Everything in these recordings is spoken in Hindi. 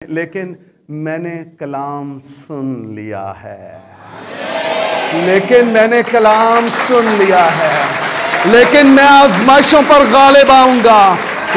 लेकिन मैंने कलाम सुन लिया है, लेकिन मैंने कलाम सुन लिया है। लेकिन मैं आजमाइशों पर गालिब आऊंगा,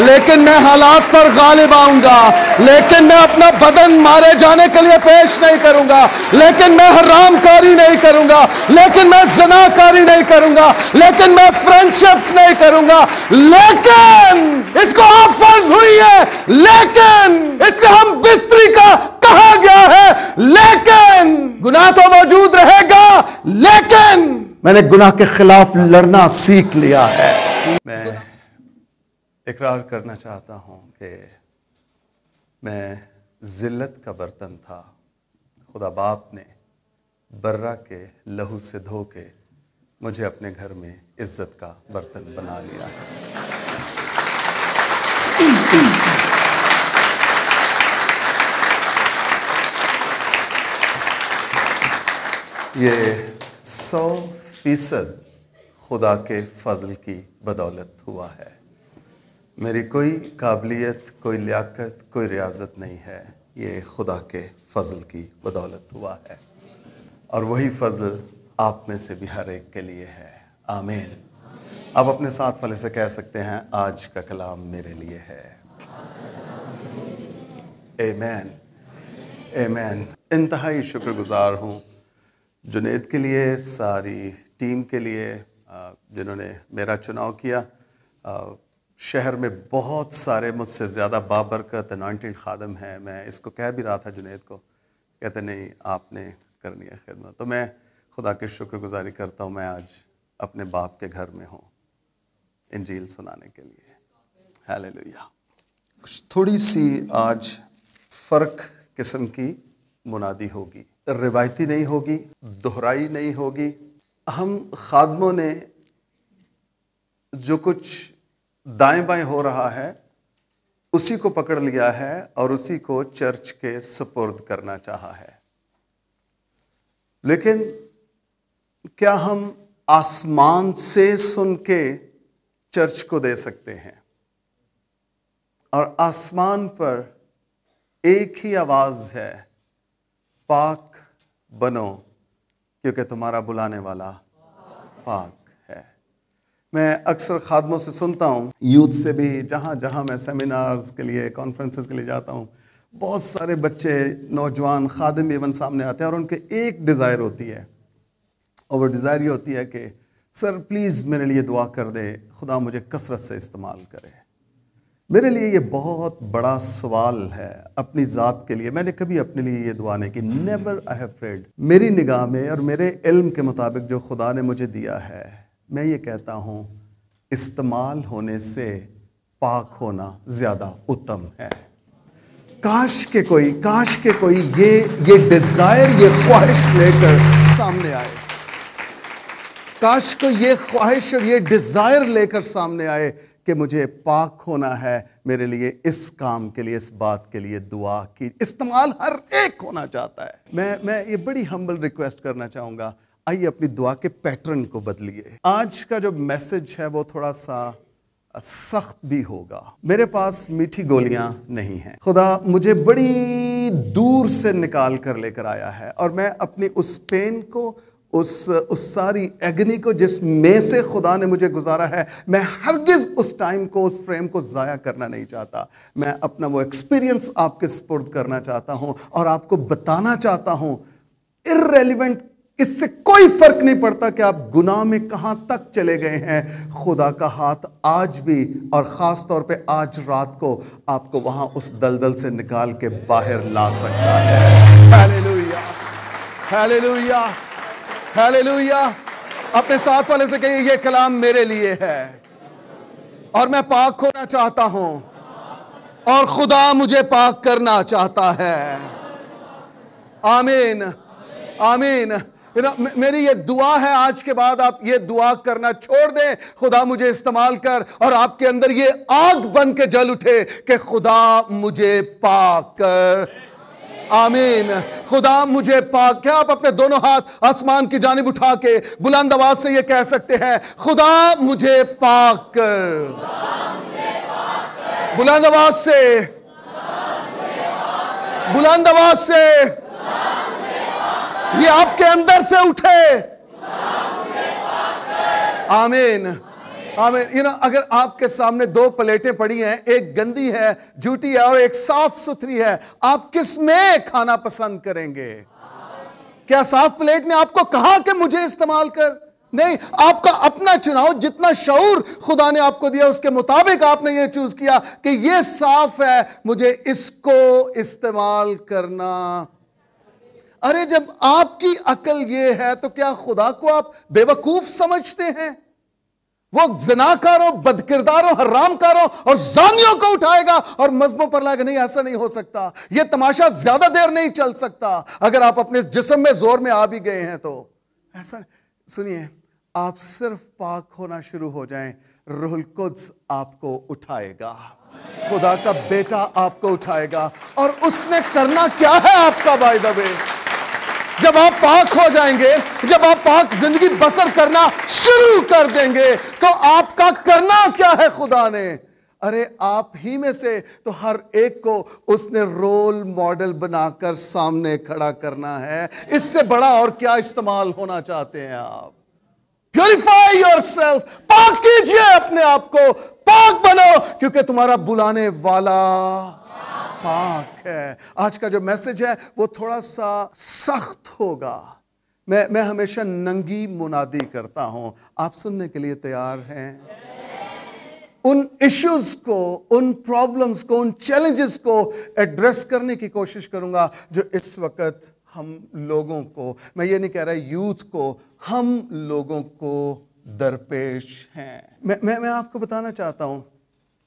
लेकिन मैं हालात पर गालिब आऊंगा। लेकिन मैं अपना बदन मारे जाने के लिए पेश नहीं करूंगा, लेकिन मैं हरामकारी नहीं करूंगा, लेकिन मैं ज़नाकारी नहीं करूंगा, लेकिन मैं फ्रेंडशिप्स नहीं करूंगा। लेकिन इसको ऑफर्स हुई है, लेकिन इससे हम बिस्तरी का कहा गया है, लेकिन गुनाह तो मौजूद रहेगा, लेकिन मैंने गुनाह के खिलाफ लड़ना सीख लिया है। मैं इकरार करना चाहता हूं कि मैं जिल्लत का बर्तन था। खुदा बाप ने बर्रा के लहू से धो के मुझे अपने घर में इज्जत का बर्तन बना लिया है। ये 100% खुदा के फजल की बदौलत हुआ है। मेरी कोई काबिलियत, कोई लियाकत, कोई रियाजत नहीं है। ये खुदा के फजल की बदौलत हुआ है, और वही फजल आप में से भी हर एक के लिए है। आमीन। आप अपने साथ वाले से कह सकते हैं, आज का कलाम मेरे लिए है। आमीन, आमीन। इंतहाई शुक्रगुजार हूँ जुनैद के लिए, सारी टीम के लिए जिन्होंने मेरा चुनाव किया। शहर में बहुत सारे मुझसे ज़्यादा बाबरकत अनॉइंटेड खादम हैं। मैं इसको कह भी रहा था जुनैद को, कहते नहीं आपने करनी है खिदमत। तो मैं खुदा की शुक्रगुजारी करता हूँ, मैं आज अपने बाप के घर में हूँ इंजील सुनाने के लिए। हालेलुया। कुछ थोड़ी सी आज फ़र्क किस्म की मुनादी होगी, रिवायती नहीं होगी, दोहराई नहीं होगी। हम खादमों ने जो कुछ दाएं बाएं हो रहा है उसी को पकड़ लिया है और उसी को चर्च के सुपुर्द करना चाहा है। लेकिन क्या हम आसमान से सुन के चर्च को दे सकते हैं? और आसमान पर एक ही आवाज है, पाक बनो क्योंकि तुम्हारा बुलाने वाला पाक है। मैं अक्सर खादमों से सुनता हूँ, यूथ से भी, जहाँ जहाँ मैं सेमिनार्स के लिए, कॉन्फ्रेंसेस के लिए जाता हूँ, बहुत सारे बच्चे, नौजवान खादिम इवन सामने आते हैं और उनके एक डिज़ायर होती है, और वो डिज़ायर ये होती है कि सर प्लीज़ मेरे लिए दुआ कर दे, खुदा मुझे कसरत से इस्तेमाल करे। मेरे लिए ये बहुत बड़ा सवाल है अपनी ज़ात के लिए। मैंने कभी अपने लिए ये दुआ नहीं की, नेवर आई हैव प्रेड। मेरी निगाह में और मेरे इल्म के मुताबिक जो खुदा ने मुझे दिया है, मैं ये कहता हूँ इस्तेमाल होने से पाक होना ज़्यादा उत्तम है। काश के कोई ये डिज़ायर, ये ख्वाहिश लेकर सामने आए। काश को ये ख्वाहिश और ये डिज़ायर लेकर सामने आए कि मुझे पाक होना है, मेरे लिए इस काम के लिए, इस बात के लिए दुआ की। इस्तेमाल हर एक होना चाहता है। मैं ये बड़ी हम्बल रिक्वेस्ट करना चाहूँगा, आइए अपनी दुआ के पैटर्न को बदलिए। आज का जो मैसेज है वो थोड़ा सा सख्त भी होगा। मेरे पास मीठी गोलियां नहीं हैं। खुदा मुझे बड़ी दूर से निकाल कर लेकर आया है, और मैं अपनी उस पेन को, उस सारी एगनी को जिसमें से खुदा ने मुझे गुजारा है, मैं हरगिज़ उस टाइम को, उस फ्रेम को ज़ाया करना नहीं चाहता। मैं अपना वो एक्सपीरियंस आपके सुपुर्द करना चाहता हूँ और आपको बताना चाहता हूँ, इर्रेलेवेंट, इससे कोई फर्क नहीं पड़ता कि आप गुनाह में कहाँ तक चले गए हैं, खुदा का हाथ आज भी और ख़ास तौर पे आज रात को आपको वहाँ उस दलदल से निकाल के बाहर ला सकता है। Hallelujah, hallelujah, hallelujah. अपने साथ वाले से कहिए, ये कलाम मेरे लिए है और मैं पाक होना चाहता हूं और खुदा मुझे पाक करना चाहता है। आमीन, आमीन। मेरी ये दुआ है, आज के बाद आप ये दुआ करना छोड़ दें, खुदा मुझे इस्तेमाल कर, और आपके अंदर ये आग बन के जल उठे कि खुदा मुझे पाक कर। आमीन। खुदा मुझे पाक। क्या आप अपने दोनों हाथ आसमान की जानिब उठा के बुलंद आवाज से ये कह सकते हैं, खुदा मुझे पाक कर। बुलंद आवाज से बुलंद आवाज से ये आपके अंदर से उठे। आमीन आमीन। अगर आपके सामने दो प्लेटें पड़ी हैं, एक गंदी है, झूठी है, और एक साफ सुथरी है, आप किस में खाना पसंद करेंगे? क्या साफ प्लेट ने आपको कहा कि मुझे इस्तेमाल कर? नहीं, आपका अपना चुनाव। जितना शऊर खुदा ने आपको दिया उसके मुताबिक आपने ये चूज किया कि ये साफ है, मुझे इसको इस्तेमाल करना। अरे जब आपकी अकल ये है तो क्या खुदा को आप बेवकूफ समझते हैं? वो ज़िनाकारों, बदकिरदारों, हरामकारों और जानियों को उठाएगा और मजहबों पर लाएगा? नहीं, ऐसा नहीं हो सकता। यह तमाशा ज्यादा देर नहीं चल सकता। अगर आप अपने जिस्म में जोर में आ भी गए हैं तो ऐसा। सुनिए, आप सिर्फ पाक होना शुरू हो जाएं, रूहुल कुद्स आपको उठाएगा, खुदा का बेटा आपको उठाएगा। और उसने करना क्या है आपका? बाय द वे, जब आप पाक हो जाएंगे, जब आप पाक जिंदगी बसर करना शुरू कर देंगे, तो आपका करना क्या है खुदा ने? अरे आप ही में से तो हर एक को उसने रोल मॉडल बनाकर सामने खड़ा करना है। इससे बड़ा और क्या इस्तेमाल होना चाहते हैं आप? प्यूरिफाई योरसेल्फ, पाक कीजिए अपने आप को, पाक बनो, क्योंकि तुम्हारा बुलाने वाला पाक है। आज का जो मैसेज है वो थोड़ा सा सख्त होगा। मैं हमेशा नंगी मुनादी करता हूं। आप सुनने के लिए तैयार हैं? उन इश्यूज को, उन प्रॉब्लम्स को, उन चैलेंजेस को एड्रेस करने की कोशिश करूंगा जो इस वक्त हम लोगों को, मैं ये नहीं कह रहा यूथ को, हम लोगों को दरपेश हैं। मैं आपको बताना चाहता हूं,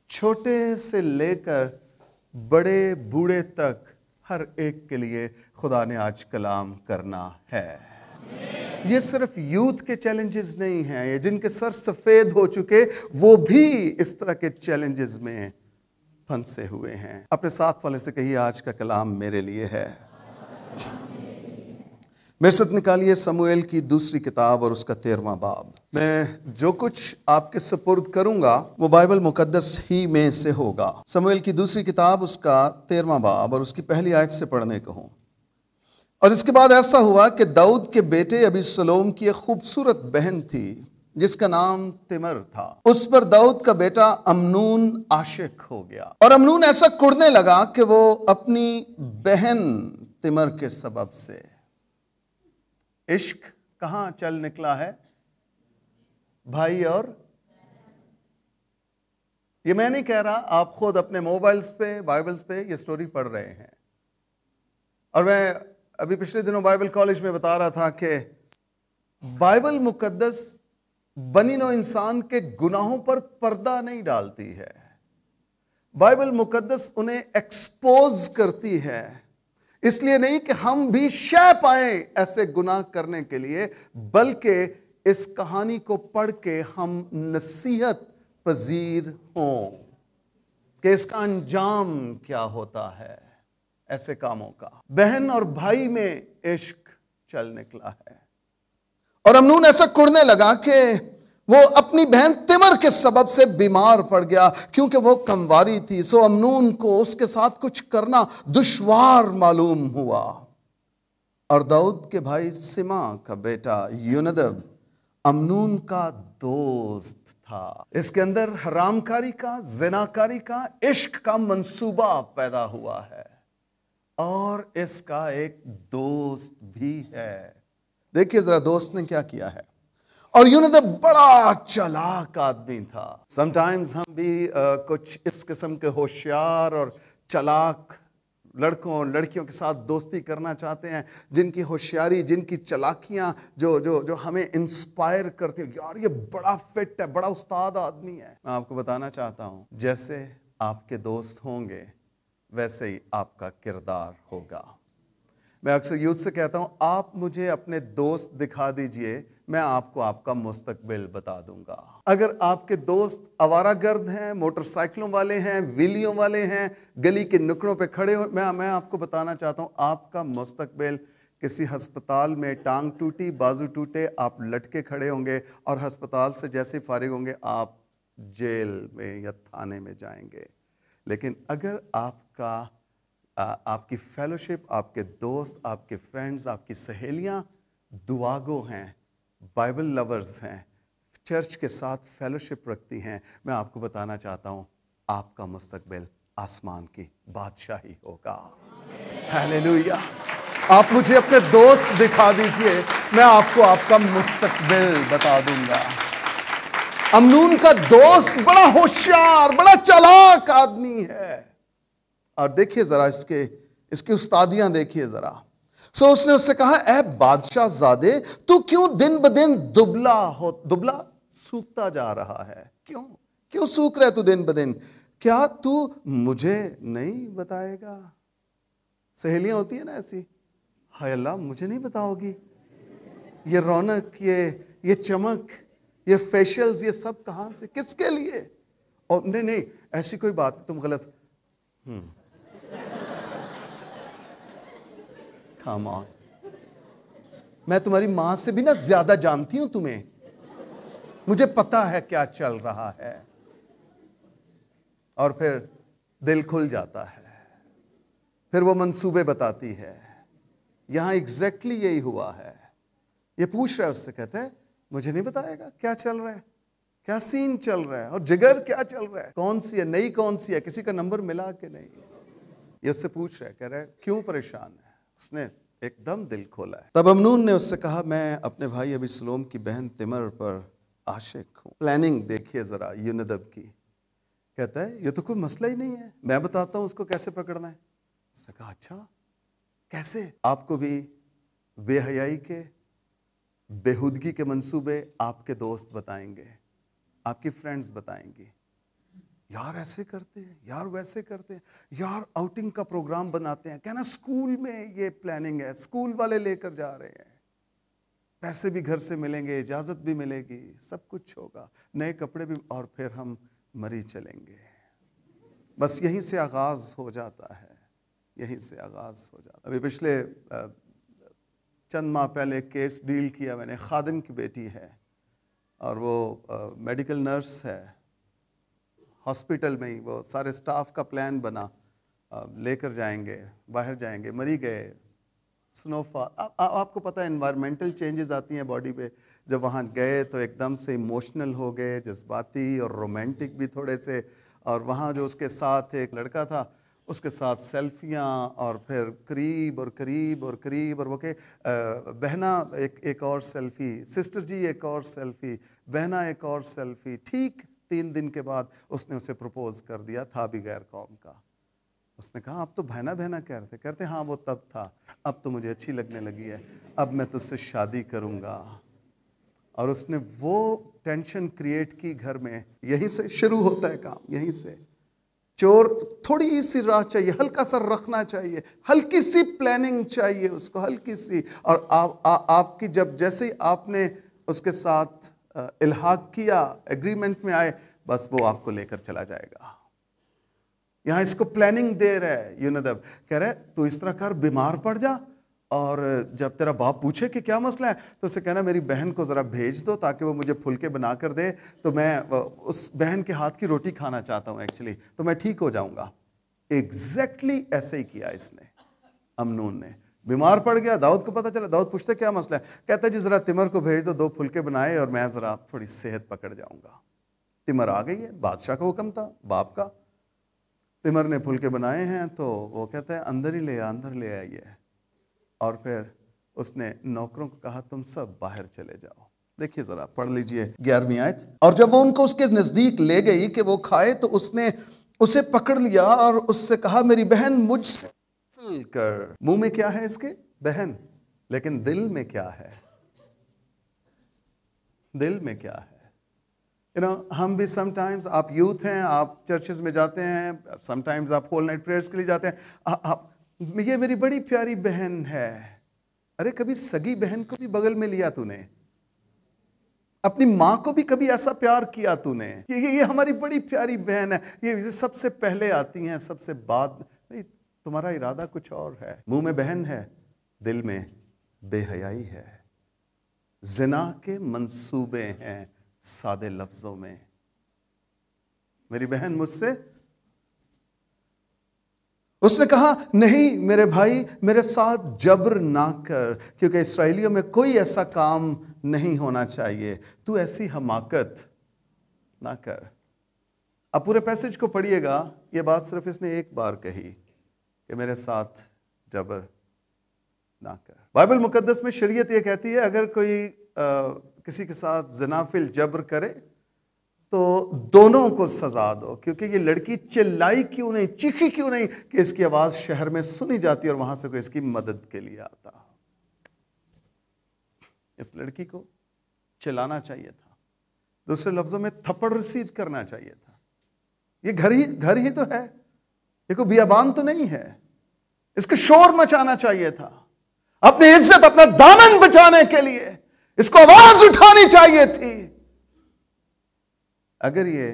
छोटे से लेकर बड़े बूढ़े तक हर एक के लिए खुदा ने आज कलाम करना है। ये सिर्फ यूथ के चैलेंजेस नहीं हैं, ये जिनके सर सफेद हो चुके वो भी इस तरह के चैलेंजेस में फंसे हुए हैं। अपने साथ वाले से कहिए, आज का कलाम मेरे लिए है। मेरे साथ निकालिए समूएल की दूसरी किताब और उसका 13वां बाब। मैं जो कुछ आपके सुपुर्द करूंगा वो बाइबल मुकद्दस ही में से होगा। समूएल की दूसरी किताब उसका 13वां बाब और उसकी पहली आयत से पढ़ने को हूं। और इसके बाद ऐसा हुआ कि दाऊद के बेटे अबीसलोम की एक खूबसूरत बहन थी जिसका नाम तिमर था। उस पर दाऊद का बेटा अमनून आशिक हो गया और अमनून ऐसा कुढ़ने लगा कि वो अपनी बहन तिमर के सबब से। इश्क कहां चल निकला है? भाई और, ये मैं नहीं कह रहा, आप खुद अपने मोबाइल्स पे, बाइबल्स पे ये स्टोरी पढ़ रहे हैं। और मैं अभी पिछले दिनों बाइबल कॉलेज में बता रहा था कि बाइबल मुकद्दस बनी नौ इंसान के गुनाहों पर पर्दा नहीं डालती है। बाइबल मुकद्दस उन्हें एक्सपोज करती है, इसलिए नहीं कि हम भी शय पाए ऐसे गुनाह करने के लिए, बल्कि इस कहानी को पढ़ के हम नसीहत पजीर हों कि इसका अंजाम क्या होता है ऐसे कामों का। बहन और भाई में इश्क चल निकला है और अमनून ऐसा कुढ़ने लगा कि वो अपनी बहन तिमर के सबब से बीमार पड़ गया, क्योंकि वो कमवारी थी। सो अमनून को उसके साथ कुछ करना दुश्वार मालूम हुआ। और दाऊद के भाई सिमा का बेटा योनदब अमनून का दोस्त था। इसके अंदर हरामकारी का, ज़िनाकारी का, इश्क का मंसूबा पैदा हुआ है और इसका एक दोस्त भी है। देखिए जरा दोस्त ने क्या किया है। और योनदब बड़ा चालाक आदमी था। समटाइम्स हम भी कुछ इस किस्म के होशियार और चालाक लड़कों और लड़कियों के साथ दोस्ती करना चाहते हैं, जिनकी होशियारी, जिनकी चालाकियां जो जो जो हमें इंस्पायर करती है। यार ये बड़ा फिट है, बड़ा उस्ताद आदमी है। मैं आपको बताना चाहता हूं, जैसे आपके दोस्त होंगे वैसे ही आपका किरदार होगा। मैं अक्सर यूथ से कहता हूं, आप मुझे अपने दोस्त दिखा दीजिए, मैं आपको आपका मुस्तकबिल बता दूंगा। अगर आपके दोस्त आवारागर्द हैं, मोटरसाइकिलों वाले हैं, व्हीलियों वाले हैं, गली के नुकड़ों पे खड़े हो, मैं आपको बताना चाहता हूं, आपका मुस्तकबिल किसी हस्पताल में टांग टूटी, बाजू टूटे, आप लटके खड़े होंगे और हस्पताल से जैसे फारिग होंगे आप जेल में या थाने में जाएंगे। लेकिन अगर आपका आपकी फेलोशिप, आपके दोस्त, आपके फ्रेंड्स, आपकी सहेलियां दुआगो हैं, बाइबल लवर्स हैं, चर्च के साथ फेलोशिप रखती हैं। मैं आपको बताना चाहता हूं, आपका मुस्तकबिल आसमान की बादशाही होगा। हालेलुया। आप मुझे अपने दोस्त दिखा दीजिए, मैं आपको आपका मुस्तकबिल बता दूंगा। अमनून का दोस्त बड़ा होशियार, बड़ा चालाक आदमी है। और देखिए जरा इसकी उस्तादियां देखिए जरा। सो उसने उससे कहा, ऐ बादशाह ज़ादे, तू क्यों दिन ब दिन दुबला सूखता जा रहा है? क्यों सूख रहा है तू दिन ब दिन? क्या तू मुझे नहीं बताएगा? सहेलियां होती है ना ऐसी, हाय अल्लाह मुझे नहीं बताओगी? ये रौनक, ये चमक, ये फेशियल्स, ये सब कहां से, किसके लिए? और नहीं ऐसी कोई बात, तुम गलत। कम ऑन, मैं तुम्हारी मां से भी ना ज्यादा जानती हूं तुम्हें, मुझे पता है क्या चल रहा है। और फिर दिल खुल जाता है, फिर वो मंसूबे बताती है। यहां एग्जैक्टली यही हुआ है। ये पूछ रहा है उससे, कहता है मुझे नहीं बताएगा क्या चल रहा है, क्या सीन चल रहा है, और जिगर क्या चल रहा है, कौन सी है, नई कौन सी है, किसी का नंबर मिला कि नहीं? ये उससे पूछ रहा है, कह रहा है क्यों परेशान है? उसने एकदम दिल खोला है। तब अमनून ने उससे कहा, मैं अपने भाई अबीसलोम की बहन तिमर पर आशिक हूं। प्लानिंग देखिए जरा योनदब की। कहता है ये तो कोई मसला ही नहीं है, मैं बताता हूं उसको कैसे पकड़ना है। उसने कहा अच्छा कैसे? आपको भी बेहयाई के, बेहुदगी के मंसूबे आपके दोस्त बताएंगे, आपकी फ्रेंड्स बताएंगी। यार ऐसे करते हैं, यार वैसे करते हैं, यार आउटिंग का प्रोग्राम बनाते हैं, कहना स्कूल में ये प्लानिंग है, स्कूल वाले लेकर जा रहे हैं, पैसे भी घर से मिलेंगे, इजाजत भी मिलेगी, सब कुछ होगा, नए कपड़े भी, और फिर हम मरी चलेंगे। बस यहीं से आगाज हो जाता है, यहीं से आगाज हो जाता है। अभी पिछले चंद माह पहले केस डील किया मैंने। खादिम की बेटी है और वो मेडिकल नर्स है, हॉस्पिटल में ही वो सारे स्टाफ का प्लान बना, लेकर जाएंगे, बाहर जाएंगे, मरी गए। स्नोफॉल, आपको पता है एनवायरमेंटल चेंजेस आती हैं बॉडी पे। जब वहाँ गए तो एकदम से इमोशनल हो गए, जज्बाती और रोमांटिक भी थोड़े से। और वहाँ जो उसके साथ एक लड़का था, उसके साथ सेल्फियाँ, और फिर करीब और करीब और करीब, और वो के बहना एक और सेल्फी, सिस्टर जी एक और सेल्फी, बहना एक और सेल्फी। ठीक 3 दिन के बाद उसने उसे प्रपोज कर दिया, था भी गैर कौम का। उसने कहा आप तो बहना बहना कह रहे थे। कहते हाँ वो तब था, अब तो मुझे अच्छी लगने लगी है, अब मैं तुझसे शादी करूंगा। और उसने वो टेंशन क्रिएट की घर में। यहीं से शुरू होता है काम, यहीं से। चोर थोड़ी सी राह चाहिए, हल्का सा रखना चाहिए, हल्की सी प्लानिंग चाहिए उसको, हल्की सी। और आपकी जब जैसे ही आपने उसके साथ इल्हाक किया, एग्रीमेंट में आए, बस वो आपको लेकर चला जाएगा। यहां इसको प्लानिंग दे रहा है योनदब। कह रहा है तू इस तरह कर, बीमार पड़ जा, और जब तेरा बाप पूछे कि क्या मसला है, तो उसे कहना मेरी बहन को जरा भेज दो ताकि वो मुझे फुलके बना कर दे, तो मैं उस बहन के हाथ की रोटी खाना चाहता हूं एक्चुअली, तो मैं ठीक हो जाऊंगा। एग्जैक्टली ऐसे ही किया इसने, अमनून ने। बीमार पड़ गया, दाऊद को पता चला, दाऊद पूछते क्या मसला है? कहता जी जरा तिमर को भेज दो, 2 फुलके बनाए और मैं जरा थोड़ी सेहत पकड़ जाऊंगा। तिमर आ गई है, बादशाह का हुक्म था, बाप का। तिमर ने फुलके बनाए हैं, तो वो कहता है अंदर ही ले आ, अंदर ले आइए। और फिर उसने नौकरों को कहा तुम सब बाहर चले जाओ। देखिए जरा, पढ़ लीजिए 11वीं आयत। और जब वो उनको उसके नजदीक ले गई कि वो खाए, तो उसने उसे पकड़ लिया और उससे कहा मेरी बहन मुझसे कर। मुंह में क्या है इसके? बहन, लेकिन दिल में क्या है? दिल में क्या है? हम भी समटाइम्स, आप यूथ हैं, आप चर्चेस में जाते हैं, समटाइम्स आप होल नाइट प्रेयर्स के लिए जाते हैं। ये मेरी बड़ी प्यारी बहन है। अरे कभी सगी बहन को भी बगल में लिया तूने? अपनी माँ को भी कभी ऐसा प्यार किया तूने? ये हमारी बड़ी प्यारी बहन है, ये सबसे पहले आती हैं, सबसे बाद नहीं। तुम्हारा इरादा कुछ और है। मुंह में बहन है, दिल में बेहयाई है, जिना के मंसूबे हैं। सादे लफ्जों में, मेरी बहन मुझसे उसने कहा नहीं मेरे भाई, मेरे साथ जबर ना कर, क्योंकि इस्राएलियों में कोई ऐसा काम नहीं होना चाहिए, तू ऐसी हमाकत ना कर। अब पूरे पैसेज को पढ़िएगा, ये बात सिर्फ इसने एक बार कही कि मेरे साथ जबर ना कर। बाइबल मुकद्दस में शरीयत ये कहती है अगर कोई किसी के साथ ज़िना फिल जबर करे तो दोनों को सजा दो, क्योंकि ये लड़की चिल्लाई क्यों नहीं, चीखी क्यों नहीं कि इसकी आवाज शहर में सुनी जाती और वहां से कोई इसकी मदद के लिए आता। इस लड़की को चिल्लाना चाहिए था, दूसरे लफ्जों में थप्पड़ रसीद करना चाहिए था। ये घर ही तो है, ये कोई बियाबान तो नहीं है, इसको शोर मचाना चाहिए था, अपनी इज्जत अपना दामन बचाने के लिए इसको आवाज उठानी चाहिए थी। अगर ये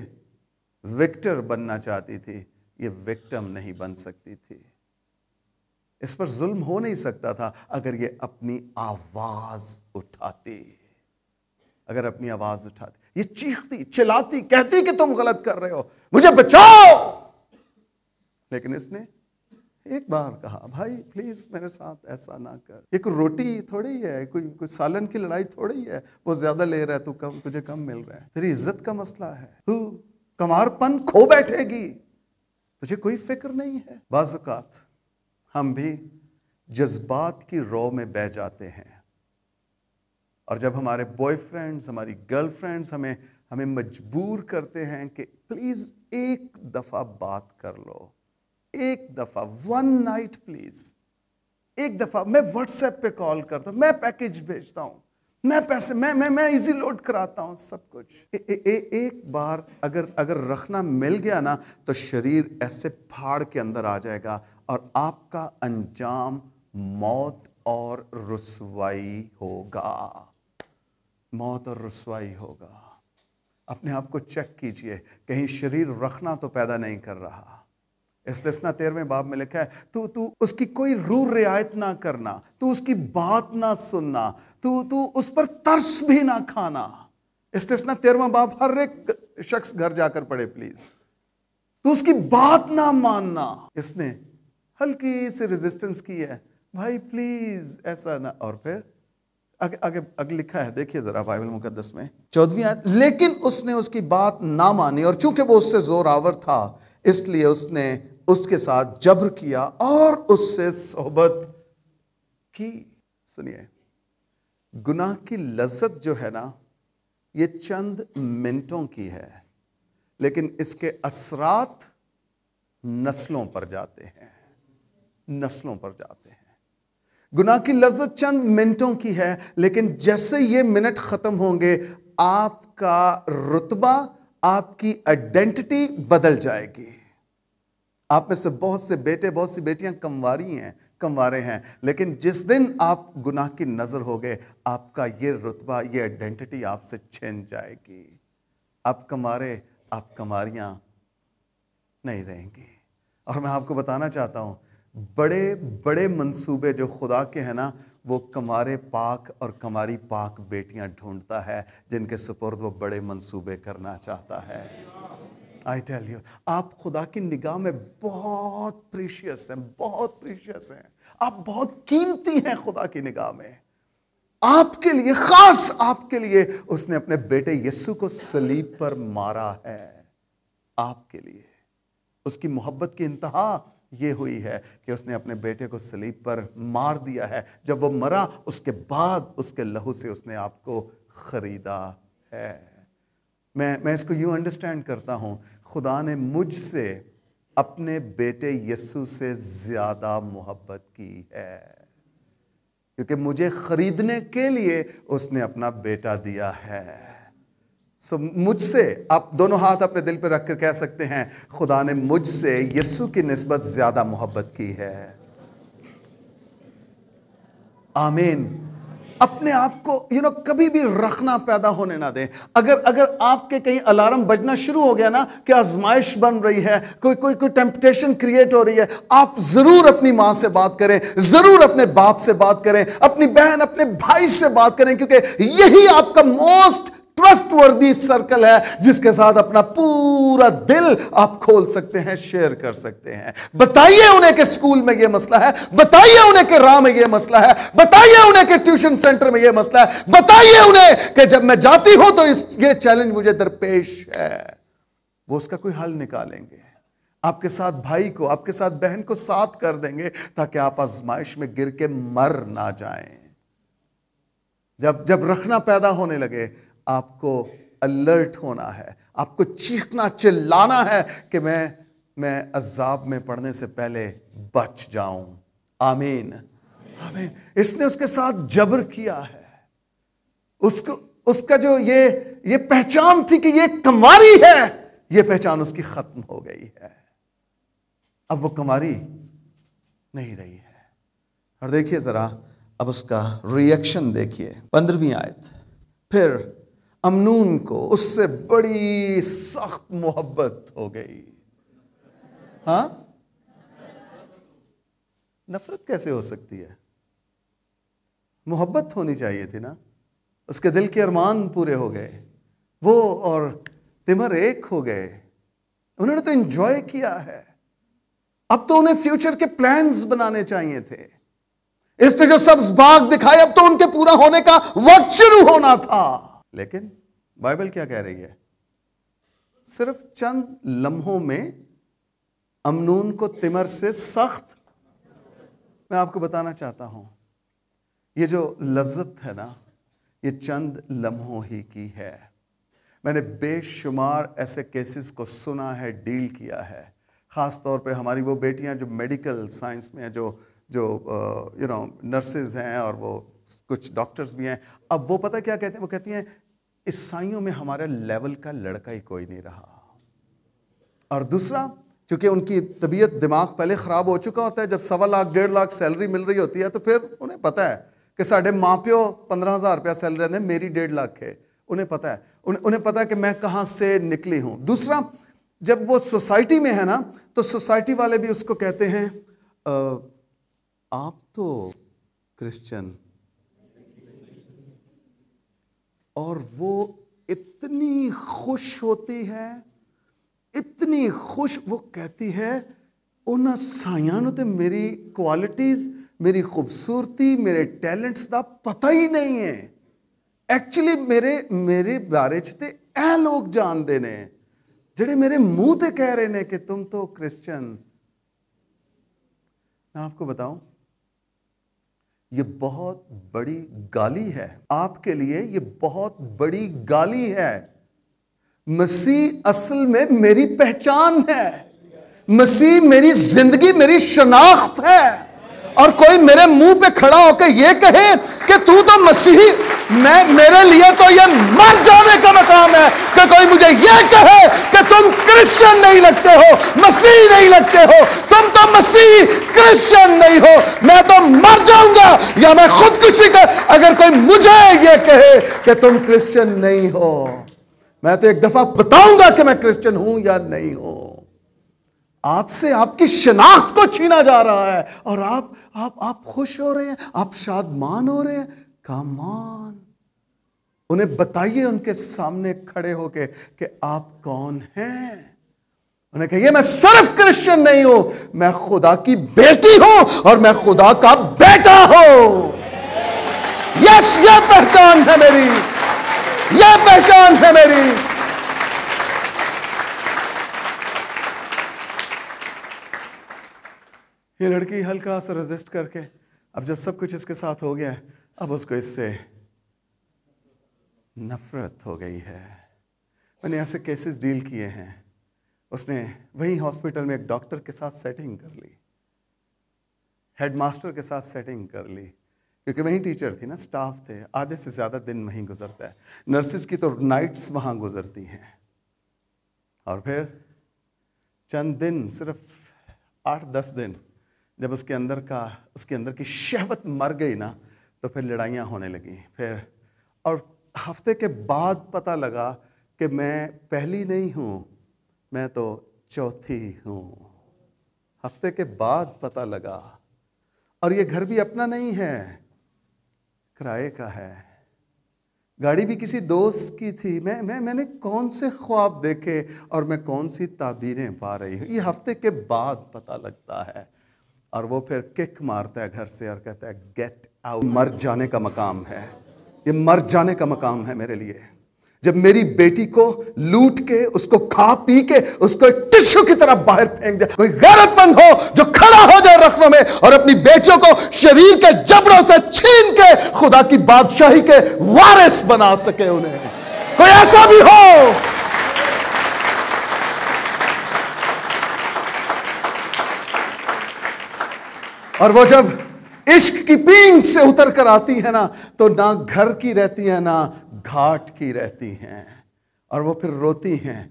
विक्टर बनना चाहती थी, ये विक्टिम नहीं बन सकती थी। इस पर जुल्म हो नहीं सकता था अगर ये अपनी आवाज उठाती। अगर अपनी आवाज उठाती, ये चीखती चिल्लाती, कहती कि तुम गलत कर रहे हो, मुझे बचाओ, लेकिन इसने एक बार कहा भाई प्लीज मेरे साथ ऐसा ना कर। ये कोई रोटी थोड़ी है, कोई सालन की लड़ाई थोड़ी है, वो ज्यादा ले रहा है, तू कम, तुझे कम मिल रहा है, तेरी इज्जत का मसला है, तू कमारपन खो बैठेगी, तुझे कोई फिक्र नहीं है। बाज़ औक़ात हम भी जज्बात की रौ में बह जाते हैं, और जब हमारे बॉयफ्रेंड्स, हमारी गर्लफ्रेंड्स हमें मजबूर करते हैं कि प्लीज एक दफा बात कर लो, एक दफा, वन नाइट प्लीज, एक दफा, मैं व्हाट्सएप पे कॉल करता हूं, मैं पैकेज भेजता हूं, मैं पैसे मैं इजी लोड कराता हूं, सब कुछ। एक बार अगर रखना मिल गया ना तो शरीर ऐसे फाड़ के अंदर आ जाएगा और आपका अंजाम मौत और रुसवाई होगा। मौत और रुसवाई होगा। अपने आप को चेक कीजिए, कहीं शरीर रखना तो पैदा नहीं कर रहा। इस्तिस्ना 13वें बाब में लिखा है तू उसकी कोई रूह रियायत ना करना, तू उसकी बात ना सुनना, तू उस पर तरस भी ना खाना। इस्तिस्ना 13वां बाब हर एक शख्स घर जाकर पढ़े प्लीज। तू उसकी बात ना मानना। इसने हल्की सी रेजिस्टेंस की है, भाई प्लीज ऐसा ना, और फिर आगे लिखा है, देखिए जरा बाइबल मुकद्दस में 14वीं आयत, लेकिन उसने उसकी बात ना मानी और चूंकि वो उससे जोरावर था इसलिए उसने उसके साथ जबर किया और उससे सोहबत की। सुनिए, गुनाह की लज्जत जो है ना, ये चंद मिनटों की है, लेकिन इसके असरात नस्लों पर जाते हैं, नस्लों पर जाते हैं। गुनाह की लज्जत चंद मिनटों की है, लेकिन जैसे ये मिनट खत्म होंगे आपका रुतबा, आपकी आइडेंटिटी बदल जाएगी। आप में से बहुत से बेटे, बहुत सी बेटियां कंवारे हैं, लेकिन जिस दिन आप गुनाह की नजर हो गए, आपका ये रुतबा, ये आइडेंटिटी आपसे छिन जाएगी। आप कंवारे, आप कंवारियां नहीं रहेंगी। और मैं आपको बताना चाहता हूं, बड़े बड़े मंसूबे जो खुदा के हैं ना, वो कंवारे पाक और कंवारी पाक बेटियां ढूंढता है, जिनके सुपुर्द वो बड़े मंसूबे करना चाहता है। आई टेल यू, आप खुदा की निगाह में बहुत प्रीशियस हैं, बहुत प्रीशियस हैं। आप बहुत कीमती हैं खुदा की निगाह में। आपके लिए, खास आपके लिए उसने अपने बेटे यीशु को सलीब पर मारा है। आपके लिए उसकी मोहब्बत की इंतहा ये हुई है कि उसने अपने बेटे को सलीब पर मार दिया है। जब वो मरा, उसके बाद उसके लहू से उसने आपको खरीदा है। मैं इसको यूं अंडरस्टैंड करता हूं, खुदा ने मुझसे अपने बेटे यीशु से ज्यादा मोहब्बत की है, क्योंकि मुझे खरीदने के लिए उसने अपना बेटा दिया है। सो मुझसे, आप दोनों हाथ अपने दिल पर रखकर कह सकते हैं, खुदा ने मुझसे यीशु की निस्बत ज्यादा मोहब्बत की है। आमीन। अपने आप को कभी भी रखना पैदा होने ना दें। अगर आपके कहीं अलार्म बजना शुरू हो गया ना कि आजमाइश बन रही है, कोई टेम्पटेशन क्रिएट हो रही है, आप जरूर अपनी मां से बात करें, जरूर अपने बाप से बात करें, अपनी बहन, अपने भाई से बात करें, क्योंकि यही आपका मोस्ट ट्रस्टवर्दी सर्कल है जिसके साथ अपना पूरा दिल आप खोल सकते हैं, शेयर कर सकते हैं। बताइए उन्हें कि स्कूल में यह मसला है, बताइए उन्हें कि राह में यह मसला है, बताइए उन्हें कि ट्यूशन सेंटर में यह मसला है, बताइए उन्हें कि जब मैं जाती हूं तो ये चैलेंज मुझे दरपेश है। वो उसका कोई हल निकालेंगे। आपके साथ भाई को, आपके साथ बहन को साथ कर देंगे ताकि आप आजमाइश में गिर के मर ना जाएं। जब रखना पैदा होने लगे, आपको अलर्ट होना है, आपको चीखना चिल्लाना है कि मैं अजाब में पड़ने से पहले बच जाऊं। आमीन आमीन। इसने उसके साथ जबर किया है। उसका जो ये पहचान थी कि ये कंवारी है, ये पहचान उसकी खत्म हो गई है। अब वो कंवारी नहीं रही है। और देखिए जरा अब उसका रिएक्शन देखिए, 15वीं आयत। फिर अमनून को उससे बड़ी सख्त मोहब्बत हो गई। हाँ, नफरत कैसे हो सकती है? मोहब्बत होनी चाहिए थी ना। उसके दिल के अरमान पूरे हो गए, वो और तिमर एक हो गए। उन्होंने तो एंजॉय किया है। अब तो उन्हें फ्यूचर के प्लान्स बनाने चाहिए थे। इसने जो सब्ज बाग दिखाए, अब तो उनके पूरा होने का वक्त शुरू होना था। लेकिन बाइबल क्या कह रही है? सिर्फ चंद लम्हों में अमनून को तिमर से सख्त। मैं आपको बताना चाहता हूं, ये जो लज्जत है ना, ये चंद लम्हों ही की है। मैंने बेशुमार ऐसे केसेस को सुना है, डील किया है। खास तौर पे हमारी वो बेटियां जो मेडिकल साइंस में है, जो नर्सेज हैं और वो कुछ डॉक्टर्स भी हैं। अब वो पता क्या कहते हैं? वो कहती हैं ईसाइयों में हमारे लेवल का लड़का ही कोई नहीं रहा। और दूसरा, क्योंकि उनकी तबीयत दिमाग पहले ख़राब हो चुका होता है। जब 1.25 लाख 1.5 लाख सैलरी मिल रही होती है तो फिर उन्हें पता है कि साढ़े माँ प्यो 15,000 रुपया सैलरी दें, मेरी 1.5 लाख है। उन्हें पता है, उन्हें पता है कि मैं कहाँ से निकली हूँ। दूसरा, जब वो सोसाइटी में है ना, तो सोसाइटी वाले भी उसको कहते हैं आप तो क्रिश्चियन। और वो इतनी खुश होती है, इतनी खुश, वो कहती है उन सायां ते मेरी क्वालिटीज, मेरी खूबसूरती, मेरे टैलेंट्स का पता ही नहीं है। एक्चुअली मेरे बारे च ते ऐ लोग जानते ने जेड़े मेरे मुंह ते कह रहे ने कि तुम तो क्रिश्चियन। मैं आपको बताऊं, ये बहुत बड़ी गाली है आपके लिए, ये बहुत बड़ी गाली है। मसीह असल में मेरी पहचान है, मसीह मेरी जिंदगी, मेरी शनाख्त है। और कोई मेरे मुंह पे खड़ा होकर यह कहे कि तू तो मसीही, मेरे लिए तो यह मर जाने का मकाम है कि कोई मुझे यह कहे कि तुम क्रिश्चियन नहीं लगते हो, मसीही नहीं लगते हो, तुम तो मसीही क्रिश्चियन नहीं हो। मैं तो मर जाऊंगा या मैं खुदकुशी कर, अगर कोई मुझे यह कहे कि तुम क्रिश्चियन नहीं हो। मैं तो एक दफा बताऊंगा कि मैं क्रिश्चियन हूं या नहीं हूं। आपसे आपकी शनाख्त को छीना जा रहा है और आप खुश हो रहे हैं, आप शादमान हो रहे हैं। कम ऑन, उन्हें बताइए उनके सामने खड़े होके कि आप कौन हैं। उन्हें कहिए मैं सिर्फ क्रिश्चियन नहीं हूं, मैं खुदा की बेटी हूं और मैं खुदा का बेटा हूं। यस, यह पहचान है मेरी, यह पहचान है मेरी। ये लड़की हल्का सा रेजिस्ट करके, अब जब सब कुछ इसके साथ हो गया, अब उसको इससे नफरत हो गई है। मैंने ऐसे केसेस डील किए हैं। उसने वही हॉस्पिटल में एक डॉक्टर के साथ सेटिंग कर ली, हेडमास्टर के साथ सेटिंग कर ली, क्योंकि वही टीचर थी ना, स्टाफ थे। आधे से ज़्यादा दिन वहीं गुजरता है। नर्सिस की तो नाइट्स वहाँ गुजरती हैं। और फिर चंद दिन, सिर्फ 8-10 दिन, जब उसके अंदर की शहवत मर गई ना, तो फिर लड़ाइयाँ होने लगी। फिर और हफ्ते के बाद पता लगा कि मैं पहली नहीं हूँ, मैं तो चौथी हूँ। हफ्ते के बाद पता लगा। और ये घर भी अपना नहीं है, किराए का है। गाड़ी भी किसी दोस्त की थी। मैंने कौन से ख्वाब देखे और मैं कौन सी ताबीरें पा रही हूँ, ये हफ्ते के बाद पता लगता है। और वो फिर किक मारता है घर से और कहता है गेट आउट। मर जाने का मकाम है, ये मर जाने का मकाम है मेरे लिए। जब मेरी बेटी को लूट के, उसको खा पी के, उसको एक टिश्यू की तरह बाहर फेंक दिया। कोई गैरतमंद हो जो खड़ा हो जाए रख्नों में और अपनी बेटियों को शरीर के जबरों से छीन के खुदा की बादशाही के वारिस बना सके उन्हें, कोई ऐसा भी हो। और वो जब इश्क की पींग से उतर कर आती है ना, तो ना घर की रहती है ना घाट की रहती हैं। और वो फिर रोती हैं,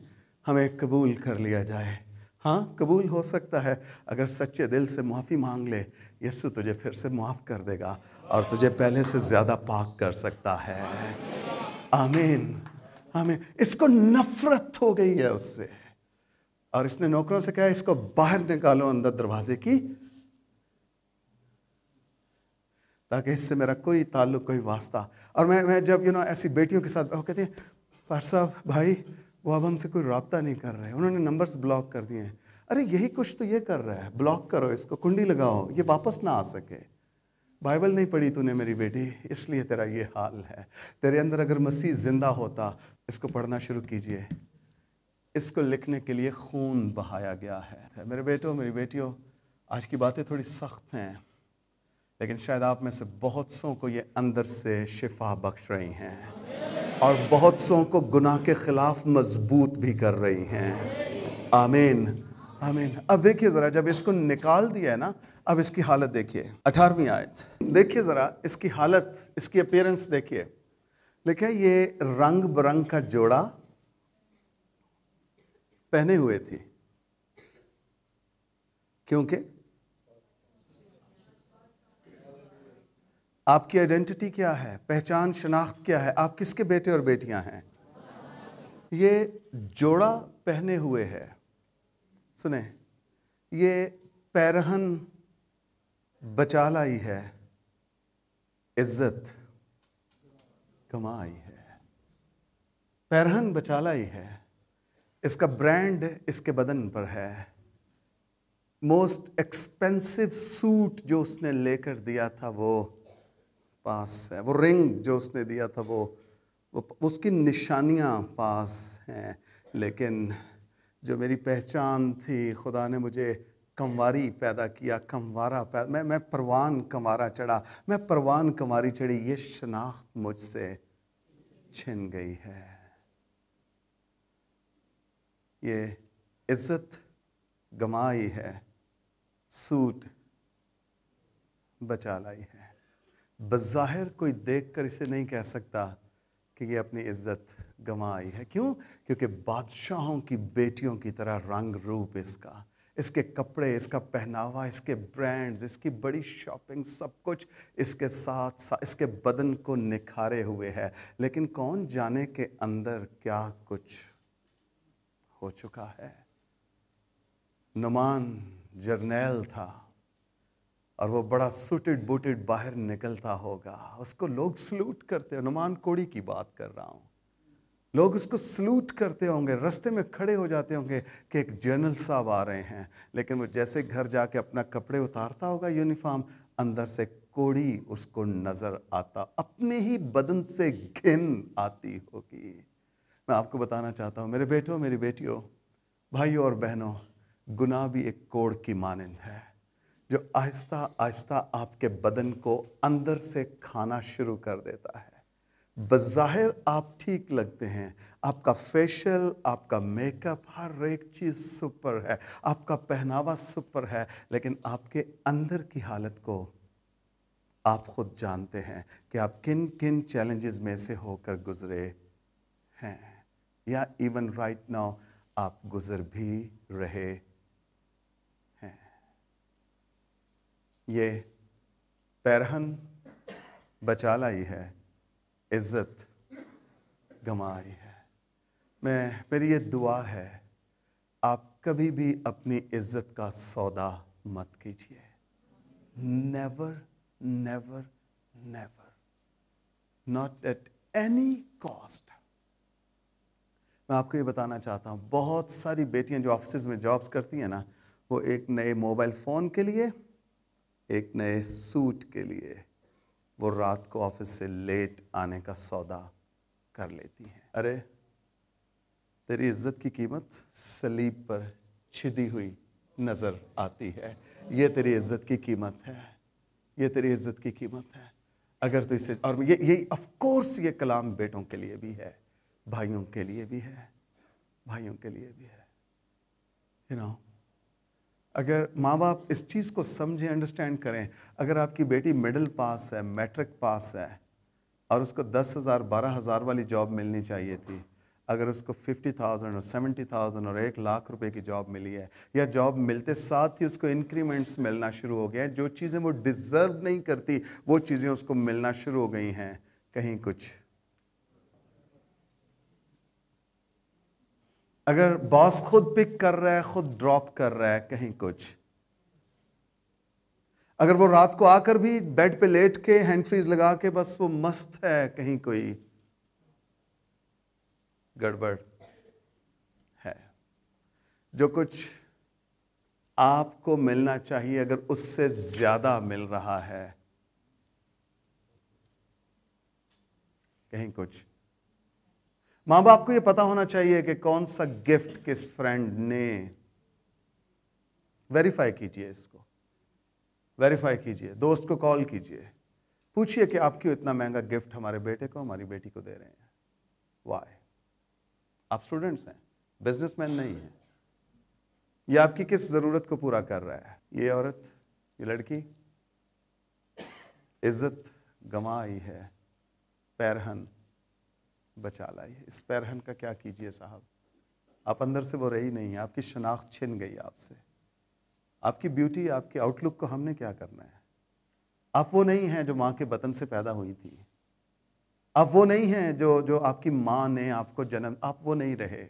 हमें कबूल कर लिया जाए। हाँ, कबूल हो सकता है अगर सच्चे दिल से माफ़ी मांग ले, यीशु तुझे फिर से माफ़ कर देगा और तुझे पहले से ज़्यादा पाक कर सकता है। आमीन, आमीन। इसको नफरत हो गई है उससे, और इसने नौकरों से कहा इसको बाहर निकालो अंदर दरवाजे की, ताकि इससे मेरा कोई ताल्लुक, कोई वास्ता। और मैं जब ऐसी बेटियों के साथ, वो कहती है पास्टर साहब भाई वो अब हमसे कोई रब्ता नहीं कर रहे, उन्होंने नंबर्स ब्लॉक कर दिए हैं। अरे यही कुछ तो ये कर रहा है, ब्लॉक करो इसको, कुंडी लगाओ, ये वापस ना आ सके। बाइबल नहीं पढ़ी तूने मेरी बेटी, इसलिए तेरा ये हाल है। तेरे अंदर अगर मसीह जिंदा होता, इसको पढ़ना शुरू कीजिए। इसको लिखने के लिए खून बहाया गया है। मेरे बेटों, मेरी बेटियों, आज की बातें थोड़ी सख्त हैं, लेकिन शायद आप में से बहुत सौ को ये अंदर से शिफा बख्श रही हैं और बहुत सौ को गुनाह के खिलाफ मजबूत भी कर रही हैं। आमीन, आमीन। अब देखिए ज़रा, जब इसको निकाल दिया है ना, अब इसकी हालत देखिए। 18वीं आयत देखिए ज़रा, इसकी हालत, इसकी अपीयरेंस देखिए। देखिए ये रंग बरंग का जोड़ा पहने हुए थी, क्योंकि आपकी आइडेंटिटी क्या है, पहचान शनाख्त क्या है, आप किसके बेटे और बेटियां हैं। ये जोड़ा पहने हुए है। सुने, ये पैरहन बचा लाई है, इज्जत कमाई है। पैरहन बचा लाई है, इसका ब्रांड इसके बदन पर है। मोस्ट एक्सपेंसिव सूट जो उसने लेकर दिया था वो पास है, वो रिंग जो उसने दिया था वो उसकी निशानियां पास हैं। लेकिन जो मेरी पहचान थी, खुदा ने मुझे कंवारी पैदा किया, कंवारा पैदा, मैं परवान कंवारा चढ़ा, मैं परवान कंवारी चढ़ी, ये शनाख्त मुझसे छिन गई है। ये इज्जत गमाई है, सूट बचा लाई है। बज़ाहिर कोई देखकर इसे नहीं कह सकता कि ये अपनी इज्जत गंवाई है। क्यों? क्योंकि बादशाहों की बेटियों की तरह रंग रूप इसका, इसके कपड़े, इसका पहनावा, इसके ब्रांड्स, इसकी बड़ी शॉपिंग, सब कुछ इसके साथ साथ इसके बदन को निखारे हुए है। लेकिन कौन जाने के अंदर क्या कुछ हो चुका है। नुमान जर्नैल था और वो बड़ा सूटेड बूटेड बाहर निकलता होगा, उसको लोग सलूट करते हैं। नुमान कोड़ी की बात कर रहा हूँ, लोग उसको सलूट करते होंगे, रास्ते में खड़े हो जाते होंगे कि एक जनरल साहब आ रहे हैं। लेकिन वो जैसे घर जाके अपना कपड़े उतारता होगा, यूनिफॉर्म, अंदर से कोड़ी उसको नजर आता, अपने ही बदन से घिन आती होगी। मैं आपको बताना चाहता हूँ मेरे बेटों, मेरी बेटियों, भाइयों और बहनों, गुनाह भी एक कोड़ की मानंद है जो आहिस्ता आहिस्ता आपके बदन को अंदर से खाना शुरू कर देता है। बज़ाहिर आप ठीक लगते हैं, आपका फेशियल, आपका मेकअप, हर एक चीज़ सुपर है, आपका पहनावा सुपर है, लेकिन आपके अंदर की हालत को आप खुद जानते हैं कि आप किन किन चैलेंजेस में से होकर गुजरे हैं, या इवन राइट नाउ आप गुजर भी रहे हैं। ये पैरहन बचा लाई है, इज्जत गंवाई है। मेरी ये दुआ है, आप कभी भी अपनी इज्जत का सौदा मत कीजिए। Never never never, not at any cost. मैं आपको ये बताना चाहता हूँ, बहुत सारी बेटियां जो ऑफिस में जॉब्स करती हैं ना, वो एक नए मोबाइल फ़ोन के लिए, एक नए सूट के लिए वो रात को ऑफिस से लेट आने का सौदा कर लेती हैं। अरे तेरी इज्जत की कीमत सलीब पर छिदी हुई नजर आती है। ये तेरी इज्जत की कीमत है, ये तेरी इज्जत की कीमत है। अगर तो इसे, और ये ऑफ कोर्स ये कलाम बेटों के लिए भी है, भाइयों के लिए भी है, भाइयों के लिए भी है। यू नो, अगर माँ बाप इस चीज़ को समझें, अंडरस्टैंड करें, अगर आपकी बेटी मिडिल पास है, मैट्रिक पास है, और उसको 10,000 12,000 वाली जॉब मिलनी चाहिए थी, अगर उसको 50,000 और 70,000 और 1,00,000 रुपए की जॉब मिली है, या जॉब मिलते साथ ही उसको इंक्रीमेंट्स मिलना शुरू हो गया है, जो चीज़ें वो डिजर्व नहीं करती वो चीज़ें उसको मिलना शुरू हो गई हैं, कहीं कुछ। अगर बॉस खुद पिक कर रहा है, खुद ड्रॉप कर रहा है, कहीं कुछ। अगर वो रात को आकर भी बेड पे लेट के हैंड फ्रीज लगा के बस वो मस्त है, कहीं कोई गड़बड़ है। जो कुछ आपको मिलना चाहिए अगर उससे ज्यादा मिल रहा है, कहीं कुछ। मां बाप को यह पता होना चाहिए कि कौन सा गिफ्ट किस फ्रेंड ने, वेरीफाई कीजिए इसको, वेरीफाई कीजिए, दोस्त को कॉल कीजिए, पूछिए कि आप क्यों इतना महंगा गिफ्ट हमारे बेटे को, हमारी बेटी को दे रहे हैं। वाई? आप स्टूडेंट्स हैं, बिजनेसमैन नहीं हैं। ये आपकी किस जरूरत को पूरा कर रहा है? ये औरत, ये लड़की इज्जत गंवा आई है, पैरहन बचा लाई है। इस पैरहन का क्या कीजिए साहब? आप अंदर से वो रही नहीं है, आपकी शनाख्त छिन गई आपसे, आपकी ब्यूटी, आपके आउटलुक को हमने क्या करना है? आप वो नहीं हैं जो माँ के बतन से पैदा हुई थी, आप वो नहीं हैं जो आपकी माँ ने आपको जन्म, आप वो नहीं रहे।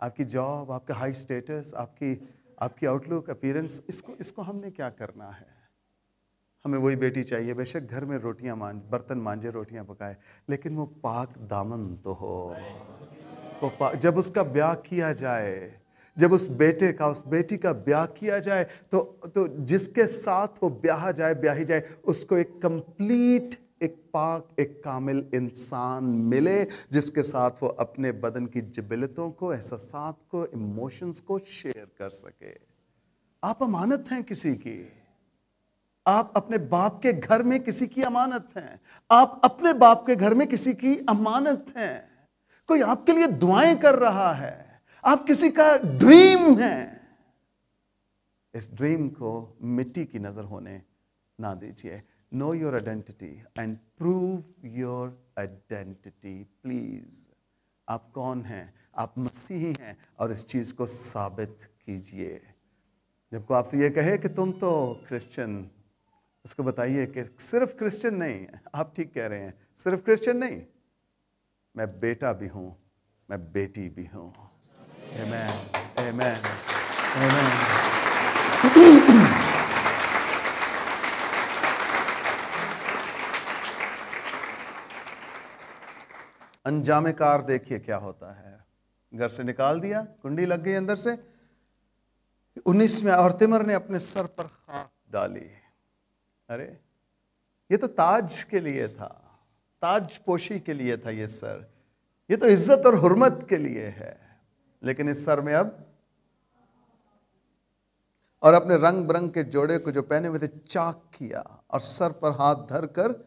आपकी जॉब, आपका हाई स्टेटस, आपकी आउटलुक, अपीयरेंस, इसको हमने क्या करना है? हमें वही बेटी चाहिए, बेशक घर में रोटियां बर्तन मांजे, रोटियां पकाए, लेकिन वो पाक दामन तो हो। वो जब उसका ब्याह किया जाए, जब उस बेटे का, उस बेटी का ब्याह किया जाए, तो जिसके साथ वो ब्याही जाए, उसको एक कंप्लीट, एक पाक, एक कामिल इंसान मिले, जिसके साथ वो अपने बदन की जिबिलतों को, एहसासात को, इमोशंस को शेयर कर सके। आप अमानत हैं किसी की, आप अपने बाप के घर में किसी की अमानत हैं, आप अपने बाप के घर में किसी की अमानत हैं। कोई आपके लिए दुआएं कर रहा है, आप किसी का ड्रीम हैं। इस ड्रीम को मिट्टी की नजर होने ना दीजिए। Know your identity and prove your identity please. आप कौन हैं? आप मसीही हैं, और इस चीज को साबित कीजिए। जब कोई आपसे ये कहे कि तुम तो क्रिश्चियन, उसको बताइए कि सिर्फ क्रिश्चियन नहीं, आप ठीक कह रहे हैं, सिर्फ क्रिश्चियन नहीं, मैं बेटा भी हूं, मैं बेटी भी हूं। आमेन, आमेन, आमेन। अंजामे कार देखिए क्या होता है। घर से निकाल दिया, कुंडी लग गई अंदर से। 19वें और तिमर ने अपने सर पर खाक डाली। अरे ये तो ताज के लिए था, ताज पोशी के लिए था ये सर, ये तो इज्जत और हुर्मत के लिए है, लेकिन इस सर में अब, और अपने रंग बिरंग के जोड़े को जो पहने हुए थे चाक किया, और सर पर हाथ धरकर,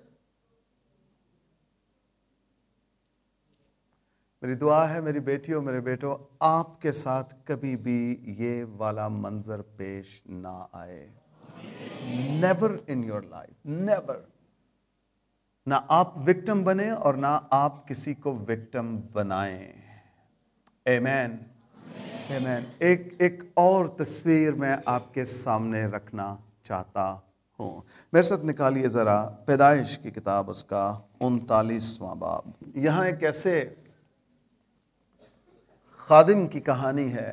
मेरी दुआ है मेरी बेटियों, मेरे बेटों, आपके साथ कभी भी ये वाला मंजर पेश ना आए। Never in your life, never. ना आप विक्टिम बने और ना आप किसी को विक्टिम बनाएं। आमेन, आमेन। एक और तस्वीर मैं आपके सामने रखना चाहता हूं। मेरे साथ निकालिए जरा पैदाइश की किताब, उसका 39वां बाब। यहां एक ऐसे खादिम की कहानी है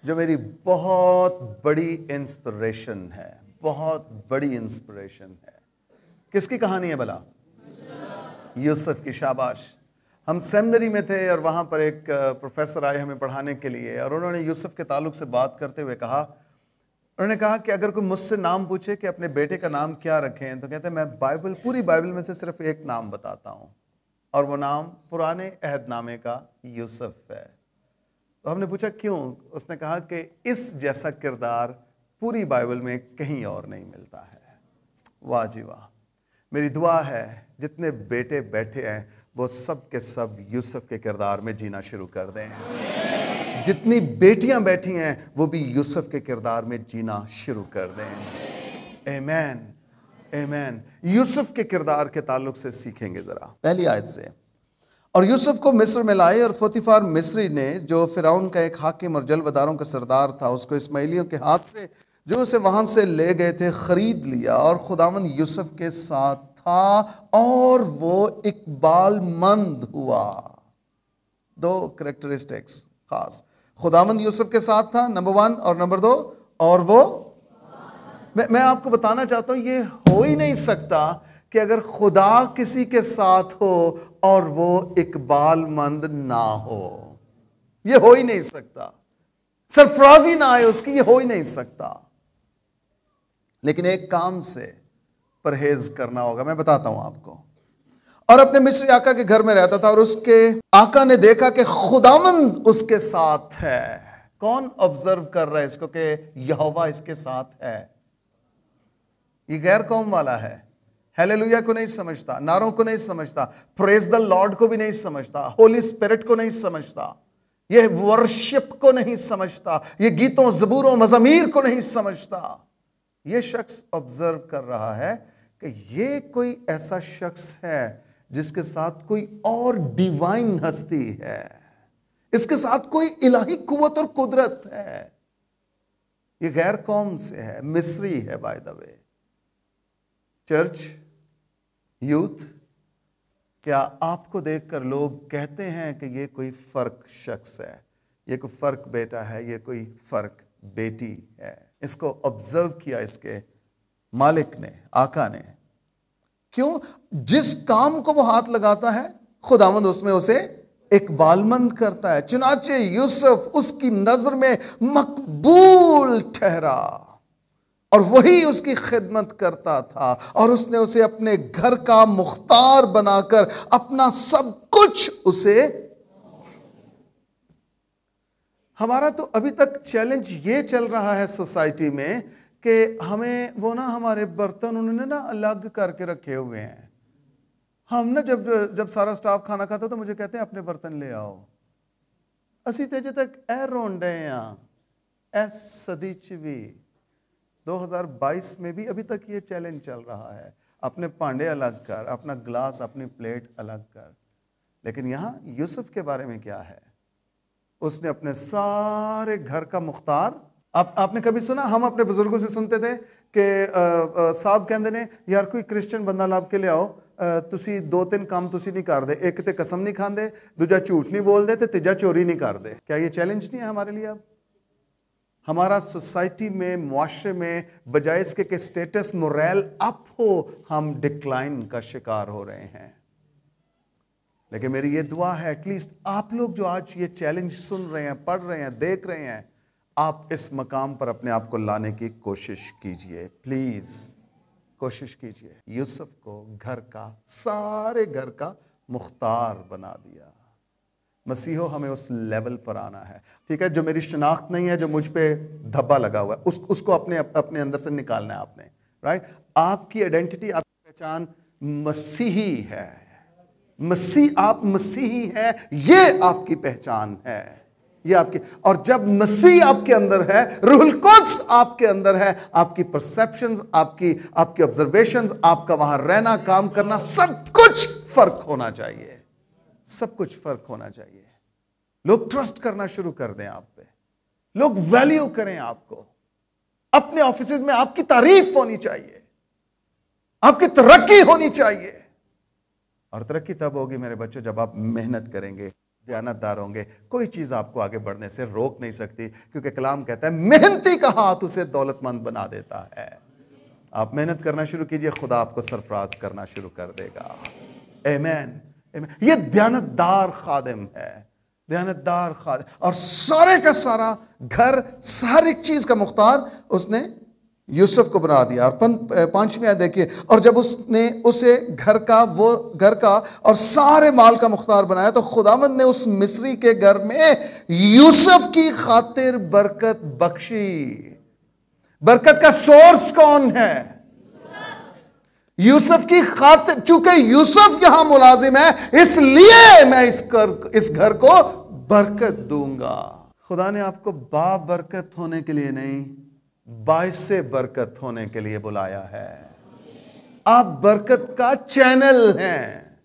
जो मेरी बहुत बड़ी इंस्पिरेशन है, बहुत बड़ी इंस्पिरेशन है। किसकी कहानी है भला? यूसुफ की, शाबाश। हम सेमिनरी में थे और वहाँ पर एक प्रोफेसर आए हमें पढ़ाने के लिए, और उन्होंने यूसुफ के ताल्लुक से बात करते हुए कहा, उन्होंने कहा कि अगर कोई मुझसे नाम पूछे कि अपने बेटे का नाम क्या रखें, तो कहते हैं मैं पूरी बाइबल में से सिर्फ एक नाम बताता हूँ, और वो नाम पुराने अहदनामे का यूसुफ है। तो हमने पूछा क्यों? उसने कहा कि इस जैसा किरदार पूरी बाइबल में कहीं और नहीं मिलता है। वाह जी वाह। मेरी दुआ है जितने बेटे बैठे हैं वो सब के सब यूसुफ के किरदार में जीना शुरू कर दें। जितनी बेटियां बैठी हैं वो भी यूसुफ के किरदार में जीना शुरू कर दें। आमीन, आमीन। यूसुफ के किरदार के ताल्लुक से सीखेंगे जरा पहली आयत से। और यूसुफ को मिस्र में लाए, और पोतीफार मिस्री ने, जो फिरौन का एक हाकिम और जलवदारों का सरदार था, उसको इस्माइलियों के हाथ से जो उसे वहां से ले गए थे खरीद लिया, और खुदावंद यूसुफ के साथ था और वो इकबालमंद हुआ। दो कैरेक्टरिस्टिक्स खास, खुदावंद यूसुफ के साथ था नंबर 1, और नंबर 2, और वो मैं आपको बताना चाहता हूं ये हो ही नहीं सकता कि अगर खुदा किसी के साथ हो और वो इकबालमंद ना हो। ये हो ही नहीं सकता, सरफराजी ना आए उसकी, ये हो ही नहीं सकता। लेकिन एक काम से परहेज करना होगा, मैं बताता हूं आपको। और अपने मिस्री आका के घर में रहता था, और उसके आका ने देखा कि खुदावंद उसके साथ है। कौन ऑब्जर्व कर रहा है इसको कि यहोवा इसके साथ है? ये गैर कौम वाला है, हालेलुया को नहीं समझता, नारों को नहीं समझता, प्रेज द लॉर्ड को भी नहीं समझता, होली स्पिरिट को नहीं समझता, ये वर्शिप को नहीं समझता, ये गीतों ज़बूरों मज़ामीर को नहीं समझता। ये शख्स ऑब्जर्व कर रहा है कि ये कोई ऐसा शख्स है जिसके साथ कोई और डिवाइन हस्ती है, इसके साथ कोई इलाही कुव्वत और कुदरत है। ये गैर कौम से है, मिस्री है bye the way. Church, youth, क्या आपको देखकर लोग कहते हैं कि ये कोई फर्क शख्स है, ये कोई फर्क बेटा है, ये कोई फर्क बेटी है? इसको ऑब्जर्व किया इसके मालिक ने, आका ने। क्यों? जिस काम को वो हाथ लगाता है खुदावंद उसमें उसे इकबालमंद करता है। चुनाचे यूसुफ उसकी नजर में मकबूल ठहरा, और वही उसकी खिदमत करता था, और उसने उसे अपने घर का मुख्तार बनाकर अपना सब कुछ उसे। हमारा तो अभी तक चैलेंज ये चल रहा है सोसाइटी में कि हमें वो ना, हमारे बर्तन उन्होंने ना अलग करके रखे हुए हैं। हम ना जब सारा स्टाफ खाना खाता तो मुझे कहते हैं अपने बर्तन ले आओ। असी तेजे तक ए रोंडे एस सदी च भी 2022 में भी अभी तक ये चैलेंज चल रहा है, अपने पांडे अलग कर, अपना ग्लास, अपनी प्लेट अलग कर। लेकिन यहां यूसुफ के बारे में क्या है? उसने अपने सारे घर का मुख्तार। आपने कभी सुना, हम अपने बुजुर्गों से सुनते थे कि साहब कहते ने यार कोई क्रिश्चियन बंदा लाभ के ले आओ, तुसी 2-3 काम तुसी नहीं कर दे, एक ते कसम नहीं खाते, दूजा झूठ नहीं बोल दे, ते तीजा चोरी नहीं कर दे। क्या ये चैलेंज नहीं है हमारे लिए? अब हमारा सोसाइटी में, मुआशरे में, बजाय इसके कि स्टेटस मोरल अप हो, हम डिक्लाइन का शिकार हो रहे हैं। लेकिन मेरी ये दुआ है एटलीस्ट आप लोग जो आज ये चैलेंज सुन रहे हैं, पढ़ रहे हैं, देख रहे हैं, आप इस मकाम पर अपने आप को लाने की कोशिश कीजिए। प्लीज कोशिश कीजिए। यूसुफ को घर का, सारे घर का मुख्तार बना दिया। मसीहो हमें उस लेवल पर आना है, ठीक है? जो मेरी शनाख्त नहीं है, जो मुझ पे धब्बा लगा हुआ है, उसको अपने अंदर से निकालना है आपने, राइट? आपकी आइडेंटिटी, आपकी पहचान मसीही है। आप मसीही हैं, ये आपकी पहचान है, ये आपकी। और जब मसीह आपके अंदर है, रूहुल कुद्स आपके अंदर है, आपकी परसेप्शंस, आपकी ऑब्जर्वेशंस, आपका वहां रहना, काम करना, सब कुछ फर्क होना चाहिए। सब कुछ फर्क होना चाहिए। लोग ट्रस्ट करना शुरू कर दें आप पे, लोग वैल्यू करें आपको। अपने ऑफिसेज में आपकी तारीफ होनी चाहिए, आपकी तरक्की होनी चाहिए। और तरक्की तब होगी मेरे बच्चों जब आप मेहनत करेंगे, दयानतदार होंगे। कोई चीज आपको आगे बढ़ने से रोक नहीं सकती, क्योंकि कलाम कहता है मेहनती का हाथ उसे दौलतमंद बना देता है। आप मेहनत करना शुरू कीजिए, खुदा आपको सरफराज करना शुरू कर देगा। आमेन। ये दयानतदार खादिम है, दयानतदार खादिम। और सारे का सारा घर, हर एक चीज का मुख्तार उसने यूसुफ को बना दिया। और 5वीं आयत देखिए, और जब उसने उसे घर का और सारे माल का मुख्तार बनाया, तो खुदावंद ने उस मिस्री के घर में यूसुफ की खातिर बरकत बख्शी। बरकत का सोर्स कौन है? यूसुफ की खातिर। चूंकि यूसुफ यहां मुलाजिम है, इसलिए मैं इस घर को बरकत दूंगा। खुदा ने आपको बाबरकत होने के लिए नहीं, बाइसे बरकत होने के लिए बुलाया है। आप बरकत का चैनल हैं,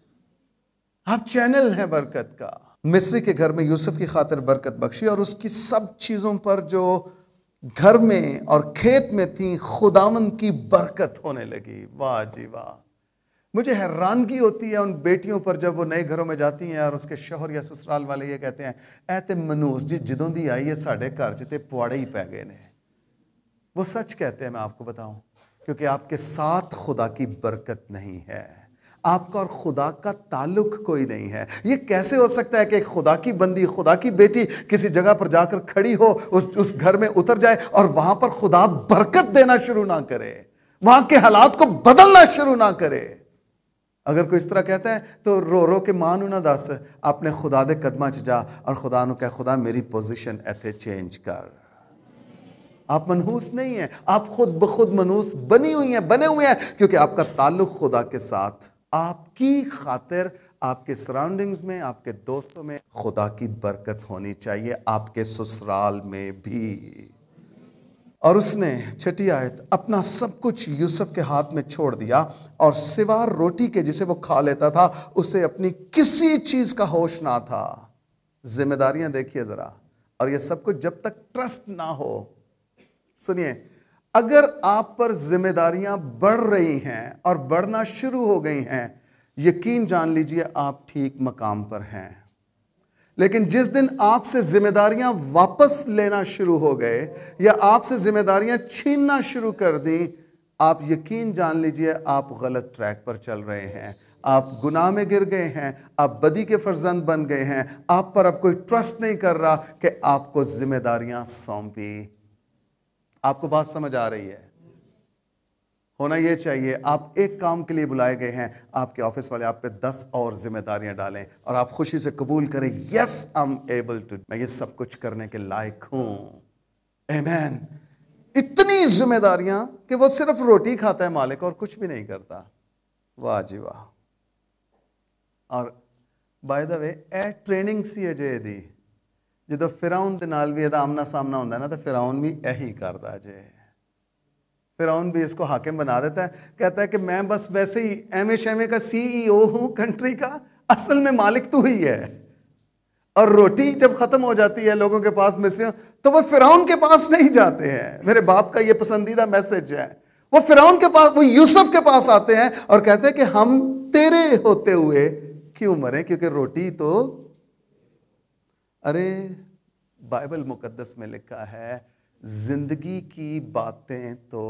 आप चैनल हैं बरकत का। मिस्री के घर में यूसुफ की खातिर बरकत बख्शी, और उसकी सब चीजों पर जो घर में और खेत में थी, खुदावंद की बरकत होने लगी। वाह जी वाह। मुझे हैरानगी होती है उन बेटियों पर जब वो नए घरों में जाती हैं और उसके शौहर या ससुराल वाले ये कहते हैं, ऐ ते मनूस जी जदों दी आई है साढ़े घर च ते पुआड़े ही पै गए ने। वो सच कहते हैं, मैं आपको बताऊं, क्योंकि आपके साथ खुदा की बरकत नहीं है, आपका और खुदा का ताल्लुक कोई नहीं है। ये कैसे हो सकता है कि खुदा की बंदी, खुदा की बेटी किसी जगह पर जाकर खड़ी हो, उस घर में उतर जाए और वहां पर खुदा बरकत देना शुरू ना करे, वहां के हालात को बदलना शुरू ना करे। अगर कोई इस तरह कहता है तो रो रो के मां नूं ना दस, अपने खुदा दे कदमां च जा और खुदा नूं कह, खुदा मेरी पोजीशन इत्थे चेंज कर। आप मनहूस नहीं है, आप खुद ब खुद मनहूस बने हुए हैं, क्योंकि आपका ताल्लुक खुदा के साथ। आपकी खातिर आपके सराउंडिंग्स में, आपके दोस्तों में खुदा की बरकत होनी चाहिए, आपके ससुराल में भी। और उसने 6ठी आयत, अपना सब कुछ यूसुफ के हाथ में छोड़ दिया, और सिवा रोटी के जिसे वो खा लेता था, उसे अपनी किसी चीज का होश ना था। जिम्मेदारियां देखिए जरा। और ये सब कुछ जब तक ट्रस्ट ना हो। सुनिए, अगर आप पर जिम्मेदारियां बढ़ रही हैं और बढ़ना शुरू हो गई हैं, यकीन जान लीजिए आप ठीक मकाम पर हैं। लेकिन जिस दिन आपसे जिम्मेदारियां वापस लेना शुरू हो गए या आपसे जिम्मेदारियां छीनना शुरू कर दी, आप यकीन जान लीजिए आप गलत ट्रैक पर चल रहे हैं, आप गुनाह में गिर गए हैं, आप बदी के फर्जंद बन गए हैं। आप पर अब कोई ट्रस्ट नहीं कर रहा कि आपको जिम्मेदारियां सौंपी। आपको बात समझ आ रही है? होना यह चाहिए, आप एक काम के लिए बुलाए गए हैं, आपके ऑफिस वाले आप पे 10 और जिम्मेदारियां डालें और आप खुशी से कबूल करें, yes I am able to, मैं ये सब कुछ करने के लायक हूं। आमेन। इतनी जिम्मेदारियां कि वो सिर्फ रोटी खाता है मालिक और कुछ भी नहीं करता। वाह जी वाह। और by the way a training सी है जे दी, ਜਦੋਂ फिराउन दे नाल भी ਇਹਦਾ आमना सामना होता है ना, तो फिराउन भी यही करता जे। फिराउन भी इसको हाकिम बना देता है, कहता है कि मैं बस वैसे ही एमे शेमे का CEO हूं कंट्री का, असल में मालिक तू ही है। और रोटी जब खत्म हो जाती है लोगों के पास, मिस्रियों, तो वो फिराउन के पास नहीं जाते हैं। मेरे बाप का ये पसंदीदा मैसेज है। वो फिराउन के पास, वो यूसुफ के पास आते हैं और कहते हैं कि हम तेरे होते हुए क्यों मरे, क्योंकि रोटी तो, अरे बाइबल मुकद्दस में लिखा है, जिंदगी की बातें तो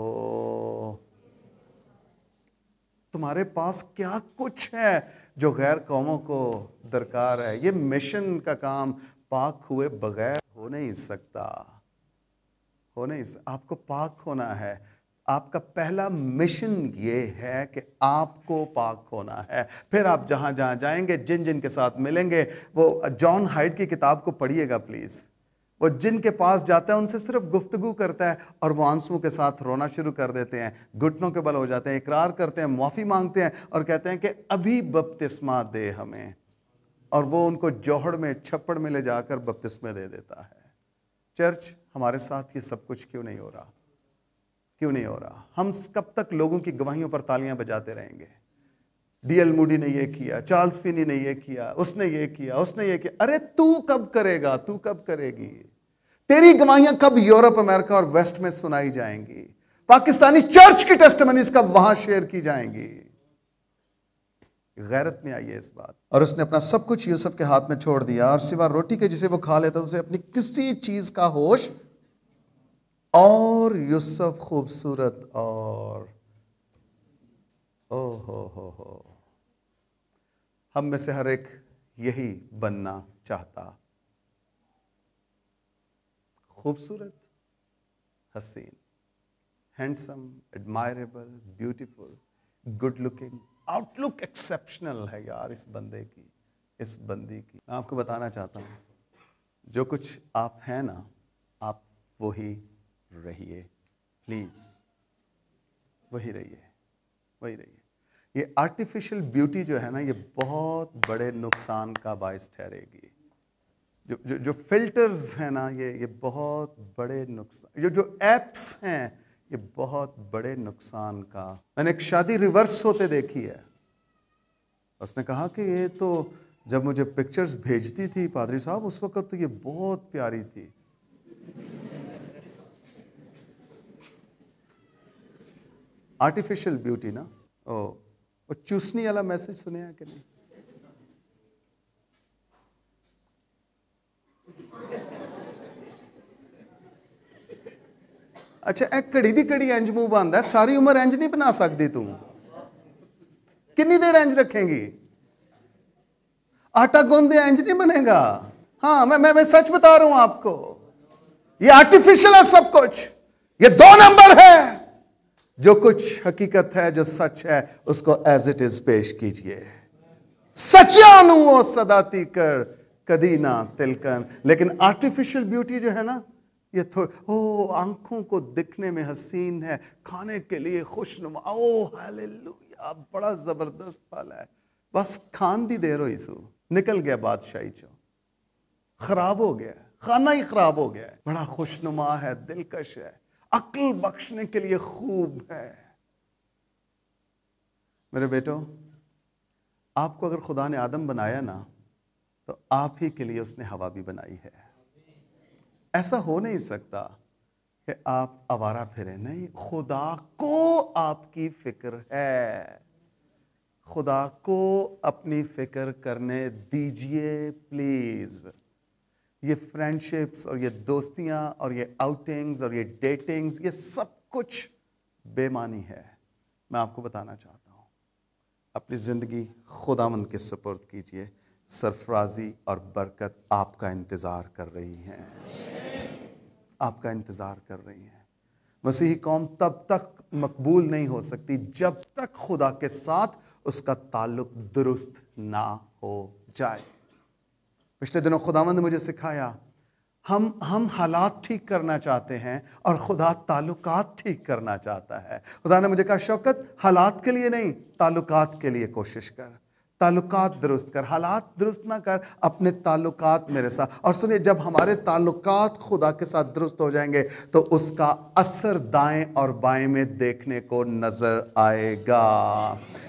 तुम्हारे पास क्या कुछ है जो गैर कौमों को दरकार है। ये मिशन का काम पाक हुए बगैर हो नहीं सकता, हो नहीं। आपको पाक होना है। आपका पहला मिशन ये है कि आपको पाक होना है। फिर आप जहां जहां जाएंगे, जिन जिन के साथ मिलेंगे, वो जॉन हाइड की किताब को पढ़िएगा प्लीज। वो जिन के पास जाता है उनसे सिर्फ गुफ्तगू करता है और वो आंसुओं के साथ रोना शुरू कर देते हैं, घुटनों के बल हो जाते हैं, इकरार करते हैं, माफी मांगते हैं और कहते हैं कि अभी बपतिस्मा दे हमें। और वो उनको जोहड़ में, छप्पड़ में ले जाकर बपतिस्मे दे देता है। चर्च, हमारे साथ ये सब कुछ क्यों नहीं हो रहा? क्यों नहीं हो रहा? हम कब तक लोगों की गवाहियों पर तालियां बजाते रहेंगे? डीएल मूडी ने ये किया, चार्ल्स फिनी ने ये किया, उसने ये किया, उसने ये किया। अरे तू कब करेगा? तू कब करेगी? तेरी गवाहियां कब यूरोप, अमेरिका और वेस्ट में सुनाई जाएंगी? पाकिस्तानी चर्च की टेस्टिमनीज कब वहां शेयर की जाएंगी? गैरत में आइए इस बात। और उसने अपना सब कुछ यूसुफ के हाथ में छोड़ दिया, और सिवा रोटी के जिसे वो खा लेता उसे अपनी किसी चीज का होश। और यूसुफ खूबसूरत और ओ हो हम में से हर एक यही बनना चाहता। खूबसूरत, हसीन, handsome, admirable, beautiful, good looking, outlook exceptional है यार इस बंदे की, इस बंदी की। मैं आपको बताना चाहता हूं, जो कुछ आप हैं ना, आप वही रहिए, प्लीज वही रहिए, वही रहिए। ये आर्टिफिशियल ब्यूटी जो है ना, ये बहुत बड़े नुकसान का बायस ठहरेगी। जो फिल्टर्स हैं ना, ये बहुत बड़े नुकसान, जो एप्स हैं, ये बहुत बड़े नुकसान का। मैंने एक शादी रिवर्स होते देखी है। उसने कहा कि ये तो जब मुझे पिक्चर्स भेजती थी पादरी साहब, उस वक्त तो ये बहुत प्यारी थी। आर्टिफिशियल ब्यूटी ना, वो चूसनी वाला मैसेज सुने हैं कि नहीं? अच्छा, एक घड़ी दी घड़ी इंज मुंह बंद है, सारी उम्र इंज नहीं बना सकती तू। कितनी देर इंज रखेंगी? आटा गूंदे इंज नहीं बनेगा। हाँ, मैं सच बता रहा हूं आपको, ये आर्टिफिशियल है सब कुछ, ये 2 नंबर है। जो कुछ हकीकत है, जो सच है, उसको एज इट इज पेश कीजिए। सच्यानु सदाती कर कदी ना तिलकन। लेकिन आर्टिफिशियल ब्यूटी जो है ना, ये आंखों को दिखने में हसीन है, खाने के लिए खुशनुमा, हालेलुया, बड़ा जबरदस्त फल है, बस खान दी देर हुई सू, निकल गया बादशाही चो, खराब हो गया, खाना ही खराब हो गया। बड़ा खुशनुमा है, दिलकश है, अक्ल बख्शने के लिए खूब है। मेरे बेटो, आपको अगर खुदा ने आदम बनाया ना, तो आप ही के लिए उसने हवा भी बनाई है। ऐसा हो नहीं सकता कि आप आवारा फिरे, नहीं, खुदा को आपकी फिक्र है। खुदा को अपनी फिक्र करने दीजिए प्लीज। ये फ्रेंडशिप्स और ये दोस्तियां और ये आउटिंग्स और ये डेटिंग्स, ये सब कुछ बेमानी है। मैं आपको बताना चाहता हूं, अपनी जिंदगी खुदावंद के सुपुर्द कीजिए। सरफराजी और बरकत आपका इंतजार कर रही हैं, आपका इंतजार कर रही हैं। मसीही कौम तब तक मकबूल नहीं हो सकती जब तक खुदा के साथ उसका ताल्लुक दुरुस्त ना हो जाए। पिछले दिनों खुदावंद ने मुझे सिखाया, हम हालात ठीक करना चाहते हैं और खुदा ताल्लुकात ठीक करना चाहता है। खुदा ने मुझे कहा, शौकत, हालात के लिए नहीं, ताल्लुकात के लिए कोशिश कर, ताल्लुकात दुरुस्त कर, हालात दुरुस्त ना कर, अपने ताल्लुकात मेरे साथ। और सुनिए, जब हमारे ताल्लुकात खुदा के साथ दुरुस्त हो जाएंगे तो उसका असर दाएं और बाएं में देखने को नजर आएगा।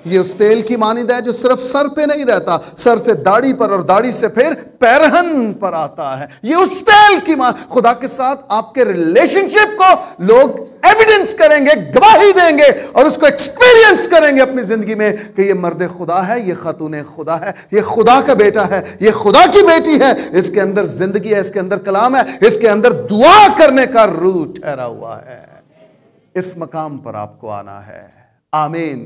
ये उस तेल की मानिंद है जो सिर्फ सर पे नहीं रहता, सर से दाढ़ी पर और दाढ़ी से फिर पैरहन पर आता है। ये उस तेल की खुदा के साथ आपके रिलेशनशिप को लोग एविडेंस करेंगे, गवाही देंगे और उसको एक्सपीरियंस करेंगे अपनी जिंदगी में कि ये मर्द खुदा है, ये खातून खुदा है, ये खुदा का बेटा है, ये खुदा की बेटी है, इसके अंदर जिंदगी है, इसके अंदर कलाम है, इसके अंदर दुआ करने का रूह ठहरा हुआ है। इस मकाम पर आपको आना है। आमीन,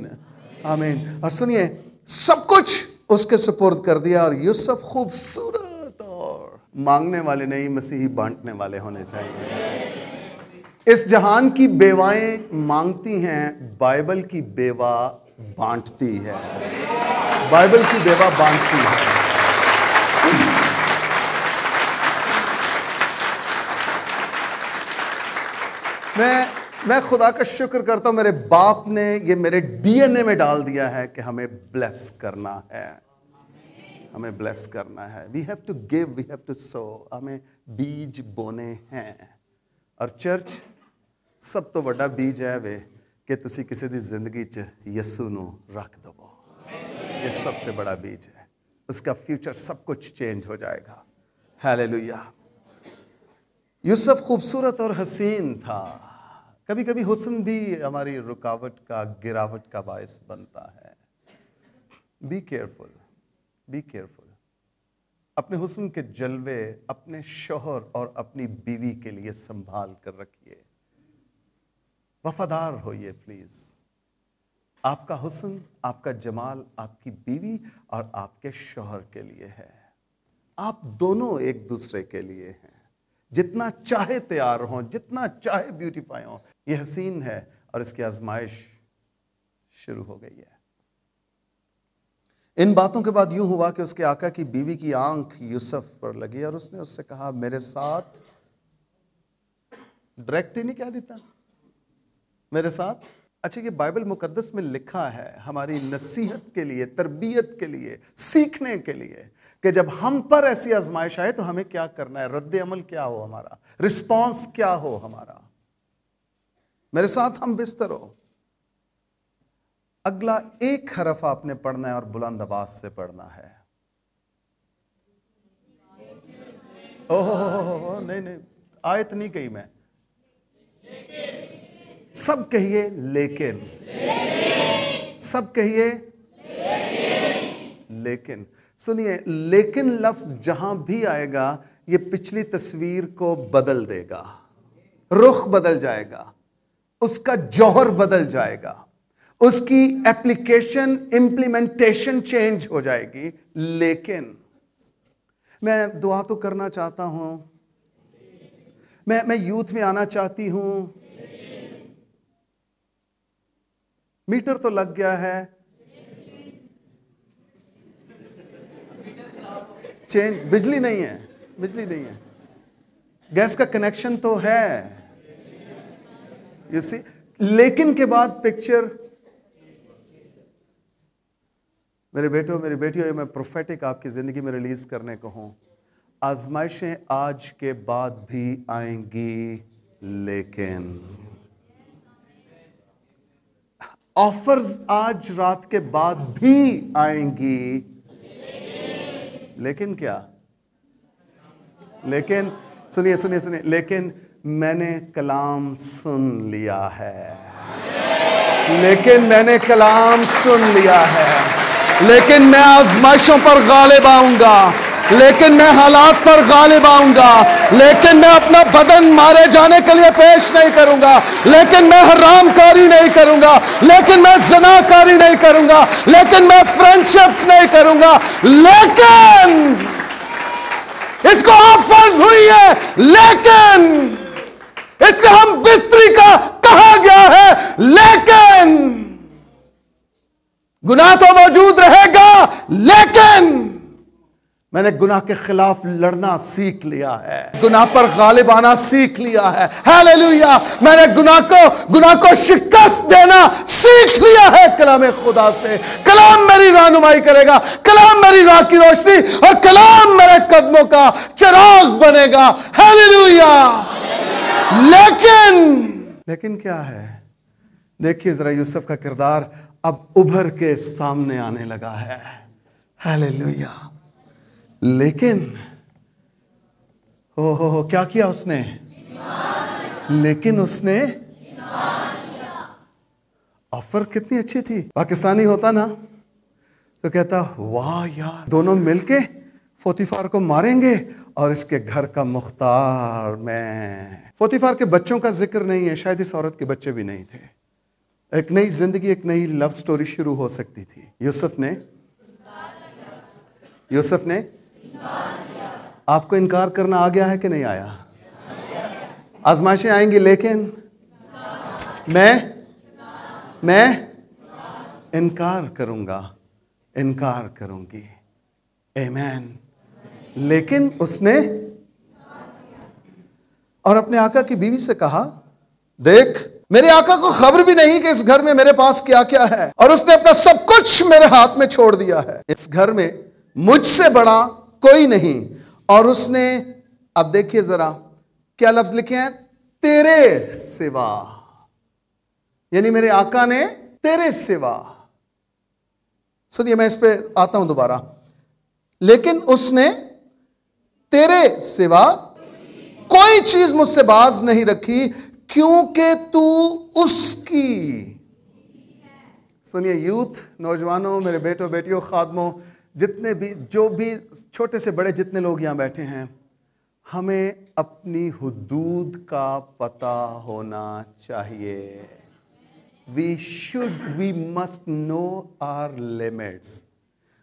आमीन। और सुनिए, सब कुछ उसके सुपुर्द कर दिया और यूसुफ खूबसूरत और मांगने वाले नहीं, मसीही बांटने वाले होने चाहिए। इस जहान की बेवाएं मांगती हैं, बाइबल की बेवा बांटती है, बाइबल की बेवा बांटती है। मैं खुदा का शुक्र करता हूं, मेरे बाप ने ये मेरे डीएनए में डाल दिया है कि हमें ब्लेस करना है, हमें ब्लेस करना है। We have to give, we have to sow, हमें बीज बोने हैं। और चर्च सब तो बड़ा बीज है वे कि तुसी किसी दी जिंदगी च यसू नू रख दवो। ये सबसे बड़ा बीज है, उसका फ्यूचर सब कुछ चेंज हो जाएगा। हालेलुया। यूसुफ खूबसूरत और हसीन था। कभी कभी हुस्न भी हमारी रुकावट का, गिरावट का बायस बनता है। Be careful, be careful. अपने हुस्न के जलवे अपने शौहर और अपनी बीवी के लिए संभाल कर रखिए। वफादार होइए प्लीज। आपका हुस्न, आपका जमाल आपकी बीवी और आपके शौहर के लिए है। आप दोनों एक दूसरे के लिए हैं। जितना चाहे तैयार हो, जितना चाहे ब्यूटीफाई हो, यह हसीन है और इसकी आजमाइश शुरू हो गई है। इन बातों के बाद यूं हुआ कि उसके आका की बीवी की आंख यूसुफ पर लगी और उसने उससे कहा, मेरे साथ, डायरेक्ट ही नहीं कह देता, मेरे साथ। अच्छा, ये बाइबल मुकद्दस में लिखा है हमारी नसीहत के लिए, तरबियत के लिए, सीखने के लिए कि जब हम पर ऐसी आजमाइश आए तो हमें क्या करना है, रद्द अमल क्या हो हमारा, रिस्पॉन्स क्या हो हमारा। मेरे साथ हम बिस्तर हो। अगला एक हरफ आपने पढ़ना है और बुलंद आवाज से पढ़ना है। ओह नहीं नहीं, आयत नहीं कही मैं, सब कहिए लेकिन, सब कहिए लेकिन। सुनिए, लेकिन लफ्ज जहां भी आएगा ये पिछली तस्वीर को बदल देगा, रुख बदल जाएगा, उसका जौहर बदल जाएगा, उसकी एप्लीकेशन, इंप्लीमेंटेशन चेंज हो जाएगी। लेकिन मैं दुआ तो करना चाहता हूं, मैं यूथ में आना चाहती हूं, मीटर तो लग गया है, चेंज, बिजली नहीं है, बिजली नहीं है, गैस का कनेक्शन तो है, यू सी। लेकिन के बाद पिक्चर, मेरे बेटों मेरी बेटियों, मैं प्रोफेटिक आपकी जिंदगी में रिलीज करने को हूं। आजमाइशें आज के बाद भी आएंगी, लेकिन ऑफर्स आज रात के बाद भी आएंगी, लेकिन क्या, लेकिन सुनिए सुनिए सुनिए, लेकिन मैंने कलाम सुन लिया है, लेकिन मैंने कलाम सुन लिया है, लेकिन मैं आजमाइशों पर गालिब आऊंगा, लेकिन मैं हालात पर गालिब आऊंगा, लेकिन मैं अपना बदन मारे जाने के लिए पेश नहीं करूंगा, लेकिन मैं हरामकारी नहीं करूंगा, लेकिन मैं ज़नाकारी नहीं करूंगा, लेकिन मैं फ्रेंडशिप्स नहीं करूंगा, लेकिन इसको ऑफर्स हुई है, लेकिन इससे हम बिस्तरी का कहा गया है, लेकिन गुनाह तो मौजूद रहेगा, लेकिन मैंने गुनाह के खिलाफ लड़ना सीख लिया है, गुनाह पर गालिब आना सीख लिया है। हालेलुया, मैंने गुनाह को शिकस्त देना सीख लिया है कलाम खुदा से। कलाम मेरी रहनुमाई करेगा, कलाम मेरी राह की रोशनी और कलाम मेरे कदमों का चिराग बनेगा। हालेलुया। लेकिन क्या है, देखिए जरा, यूसुफ का किरदार अब उभर के सामने आने लगा है। हालेलुया। लेकिन हो क्या किया उसने, लेकिन उसने ऑफर कितनी अच्छी थी। पाकिस्तानी होता ना तो कहता, वाह यार, दोनों मिलके फोतीफार को मारेंगे और इसके घर का मुख्तार मैं। फोतीफार के बच्चों का जिक्र नहीं है, शायद इस औरत के बच्चे भी नहीं थे। एक नई जिंदगी, एक नई लव स्टोरी शुरू हो सकती थी। यूसुफ ने आपको इनकार करना आ गया है कि नहीं आया? आजमाइशें आएंगी, लेकिन मैं इनकार करूंगी। आमीन। लेकिन उसने और अपने आका की बीवी से कहा, देख, मेरे आका को खबर भी नहीं कि इस घर में मेरे पास क्या क्या है, और उसने अपना सब कुछ मेरे हाथ में छोड़ दिया है। इस घर में मुझसे बड़ा कोई नहीं। और उसने, अब देखिए जरा क्या लफ्ज लिखे हैं, तेरे सिवा, यानी मेरे आका ने तेरे सिवा। सुनिए, मैं इस पे आता हूं दोबारा। लेकिन उसने तेरे सिवा कोई चीज मुझसे बाज नहीं रखी, क्योंकि तू उसकी। सुनिए यूथ, नौजवानों, मेरे बेटों बेटियों, खादमों, जितने भी, जो भी छोटे से बड़े जितने लोग यहां बैठे हैं, हमें अपनी हुदूद का पता होना चाहिए। We must know our limits.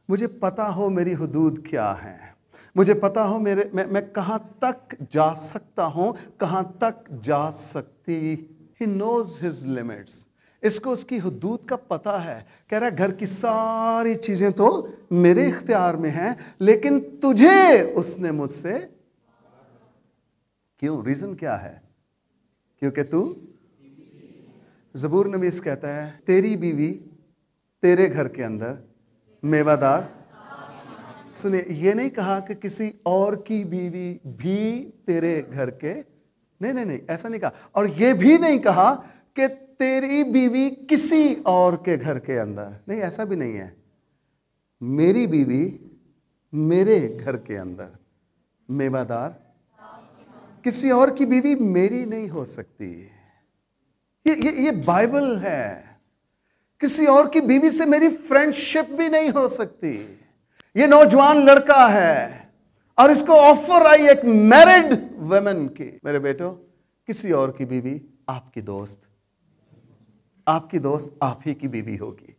मुझे पता हो मेरी हुदूद क्या है, मुझे पता हो मैं कहां तक जा सकता हूं, कहां तक जा सकती। He knows his limits. इसको उसकी हुदूद का पता है। कह रहा है घर की सारी चीजें तो मेरे इख्तियार में हैं, लेकिन तुझे उसने मुझसे क्यों, रीजन क्या है? क्योंकि तू, ज़बूर नवीस कहता है तेरी बीवी तेरे घर के अंदर मेवादार। सुनिए, ये नहीं कहा कि किसी और की बीवी भी तेरे घर के, नहीं नहीं नहीं, ऐसा नहीं कहा। और ये भी नहीं कहा कि तेरी बीवी किसी और के घर के अंदर, नहीं, ऐसा भी नहीं है। मेरी बीवी मेरे घर के अंदर मेवादार, किसी और की बीवी मेरी नहीं हो सकती। ये बाइबल है। किसी और की बीवी से मेरी फ्रेंडशिप भी नहीं हो सकती। ये नौजवान लड़का है और इसको ऑफर आई एक मैरिड वुमेन की। मेरे बेटो, किसी और की बीवी आपकी दोस्त, आपकी दोस्त आप ही की बीवी होगी।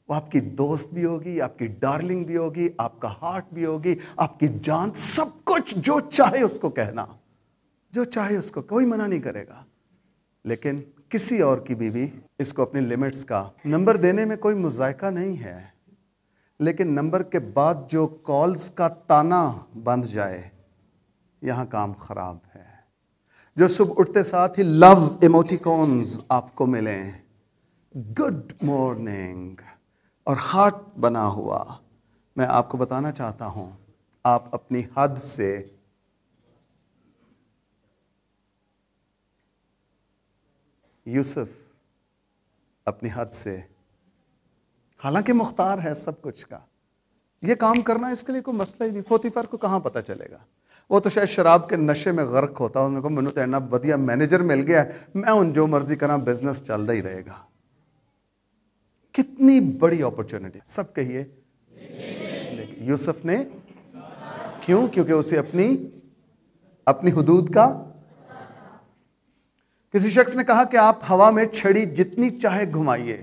वो आपकी दोस्त भी होगी, आपकी डार्लिंग भी होगी, आपका हार्ट भी होगी, आपकी जान, सब कुछ। जो चाहे उसको कहना, जो चाहे उसको, कोई मना नहीं करेगा। लेकिन किसी और की बीवी, इसको अपने लिमिट्स का नंबर देने में कोई मुजायका नहीं है, लेकिन नंबर के बाद जो कॉल्स का ताना बंध जाए, यहां काम खराब है। जो सुबह उठते साथ ही लव इमोटिकॉन्स आपको मिले, गुड मॉर्निंग और हार्ट बना हुआ, मैं आपको बताना चाहता हूं, आप अपनी हद से यूसुफ अपनी हद से, हालांकि मुख्तार है सब कुछ का, ये काम करना इसके लिए कोई मसला ही नहीं। पोतीफर को कहां पता चलेगा? वो तो शायद शराब के नशे में गर्क होता, उन्होंने कहा मैंने तो इतना बढ़िया मैनेजर मिल गया है, मैं उन जो मर्जी करा, बिजनेस चलता ही रहेगा। कितनी बड़ी अपॉर्चुनिटी, सब कहिए। लेकिन यूसुफ ने क्यों? क्योंकि उसे अपनी हुदूद का। किसी शख्स ने कहा कि आप हवा में छड़ी जितनी चाहे घुमाइए,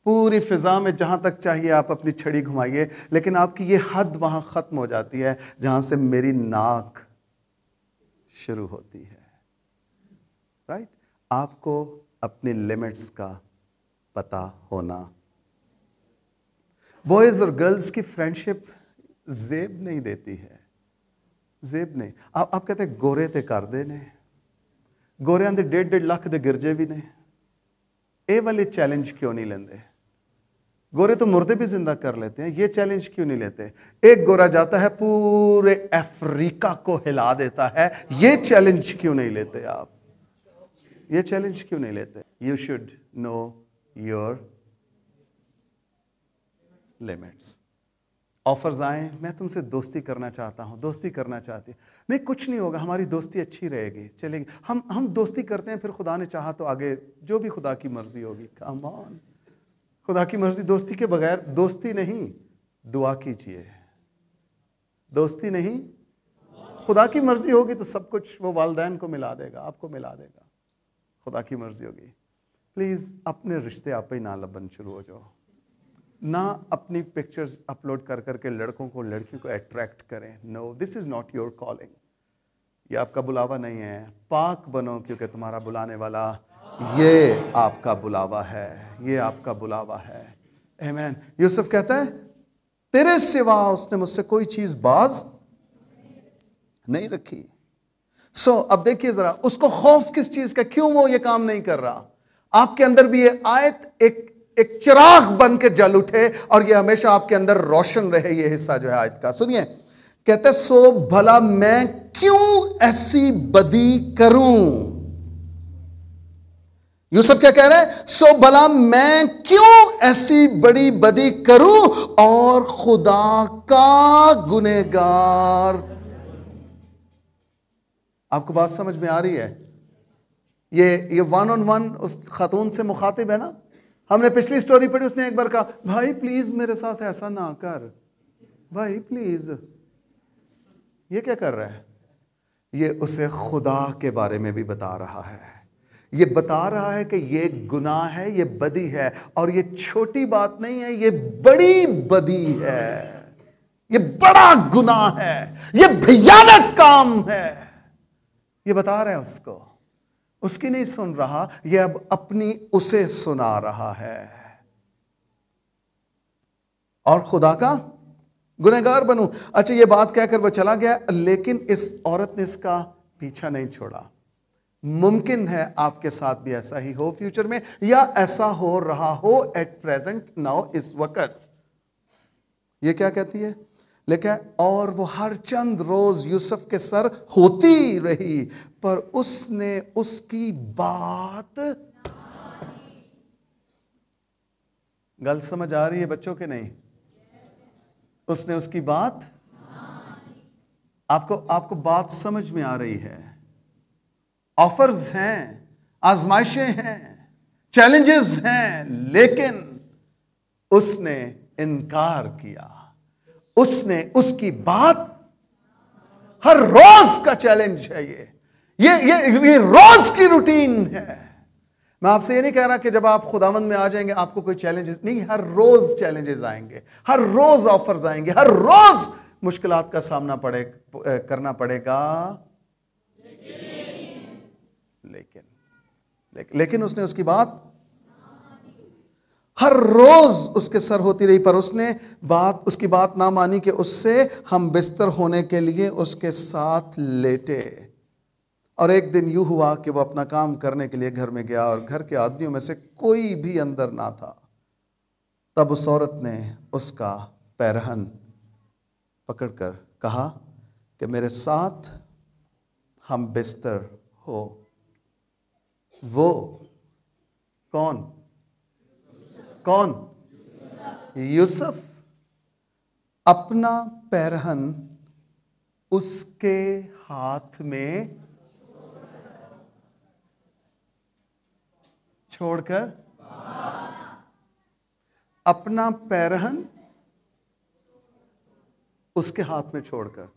पूरी फिजा में जहां तक चाहिए आप अपनी छड़ी घुमाइए, लेकिन आपकी ये हद वहां खत्म हो जाती है जहां से मेरी नाक शुरू होती है। राइट? आपको अपनी लिमिट्स का पता होना। बॉयज और गर्ल्स की फ्रेंडशिप जेब नहीं देती है, जेब नहीं। आप कहते हैं गोरे ते कर दे ने, गोरियां दे 1.5 लाख दे गिरजे भी ने, ये वाले चैलेंज क्यों नहीं लेंदे? गोरे तो मुर्दे भी जिंदा कर लेते हैं, ये चैलेंज क्यों नहीं लेते? एक गोरा जाता है पूरे अफ्रीका को हिला देता है, ये चैलेंज क्यों नहीं लेते आप? ये चैलेंज क्यों नहीं लेते? You should know your limits. Offers आए, मैं तुमसे दोस्ती करना चाहता हूं, दोस्ती करना चाहती, नहीं कुछ नहीं होगा, हमारी दोस्ती अच्छी रहेगी, चलेगी। हम दोस्ती करते हैं, फिर खुदा ने चाहा तो आगे जो भी खुदा की मर्जी होगी। कम ऑन, खुदा की मर्जी दोस्ती के बगैर, दोस्ती नहीं, दुआ कीजिए। दोस्ती नहीं, खुदा की मर्जी होगी तो सब कुछ वो वालिदैन को मिला देगा, आपको मिला देगा। खुदा की मर्जी होगी। प्लीज अपने रिश्ते आप ही ना लबन शुरू हो जाओ, ना अपनी पिक्चर्स अपलोड कर करके लड़कों को लड़कियों को अट्रैक्ट करें। No, this is not your calling, ये आपका बुलावा नहीं है। पाक बनो, क्योंकि तुम्हारा बुलाने वाला ये आपका बुलावा है, ये आपका बुलावा है। आमीन। यूसुफ कहता है तेरे सिवा उसने मुझसे कोई चीज बाज नहीं रखी। अब देखिए जरा, उसको खौफ किस चीज का, क्यों वो ये काम नहीं कर रहा? आपके अंदर भी ये आयत एक चिराग बन के जल उठे और ये हमेशा आपके अंदर रोशन रहे। ये हिस्सा जो है आयत का सुनिए, कहते सो भला मैं क्यों ऐसी बदी करूं? यूसुफ क्या कह रहे हैं? सो भला मैं क्यों ऐसी बड़ी बदी करूं और खुदा का गुनहगार। आपको बात समझ में आ रही है? ये 1-on-1 उस खातून से मुखातिब है ना। हमने पिछली स्टोरी पढ़ी, उसने एक बार कहा भाई प्लीज मेरे साथ ऐसा ना कर, भाई प्लीज। ये क्या कर रहा है? ये उसे खुदा के बारे में भी बता रहा है, ये बता रहा है कि ये गुनाह है, ये बदी है, और ये छोटी बात नहीं है, ये बड़ी बदी है, ये बड़ा गुनाह है, ये भयानक काम है। ये बता रहा है उसको, उसकी नहीं सुन रहा, ये अब अपनी उसे सुना रहा है। और खुदा का गुनहगार बनूं। अच्छा, ये बात कहकर वो चला गया, लेकिन इस औरत ने इसका पीछा नहीं छोड़ा। मुमकिन है आपके साथ भी ऐसा ही हो फ्यूचर में, या ऐसा हो रहा हो एट प्रेजेंट नाउ, इस वक्त। ये क्या कहती है, लेकिन और वो हर चंद रोज यूसुफ के सर होती रही, पर उसने उसकी बात, गल समझ आ रही है बच्चों के नहीं? उसने उसकी बात, आपको बात समझ में आ रही है? ऑफर्स हैं, आजमाइशें हैं, चैलेंजेस हैं, लेकिन उसने इनकार किया। उसने उसकी बात, हर रोज का चैलेंज है ये रोज की रूटीन है। मैं आपसे ये नहीं कह रहा कि जब आप खुदावंद में आ जाएंगे आपको कोई चैलेंजेस नहीं, हर रोज चैलेंजेस आएंगे, हर रोज ऑफर्स आएंगे, हर रोज मुश्किलात का सामना करना पड़ेगा। लेकिन उसने उसकी बात, हर रोज उसके सर होती रही, पर उसने उसकी बात ना मानी कि उससे हम बिस्तर होने के लिए उसके साथ लेटे। और एक दिन यूं हुआ कि वो अपना काम करने के लिए घर में गया और घर के आदमियों में से कोई भी अंदर ना था। तब उस औरत ने उसका पैरहन पकड़कर कहा कि मेरे साथ हम बिस्तर हो। वो कौन? यूसुफ अपना पैरहन उसके हाथ में छोड़कर, अपना पैरहन उसके हाथ में छोड़कर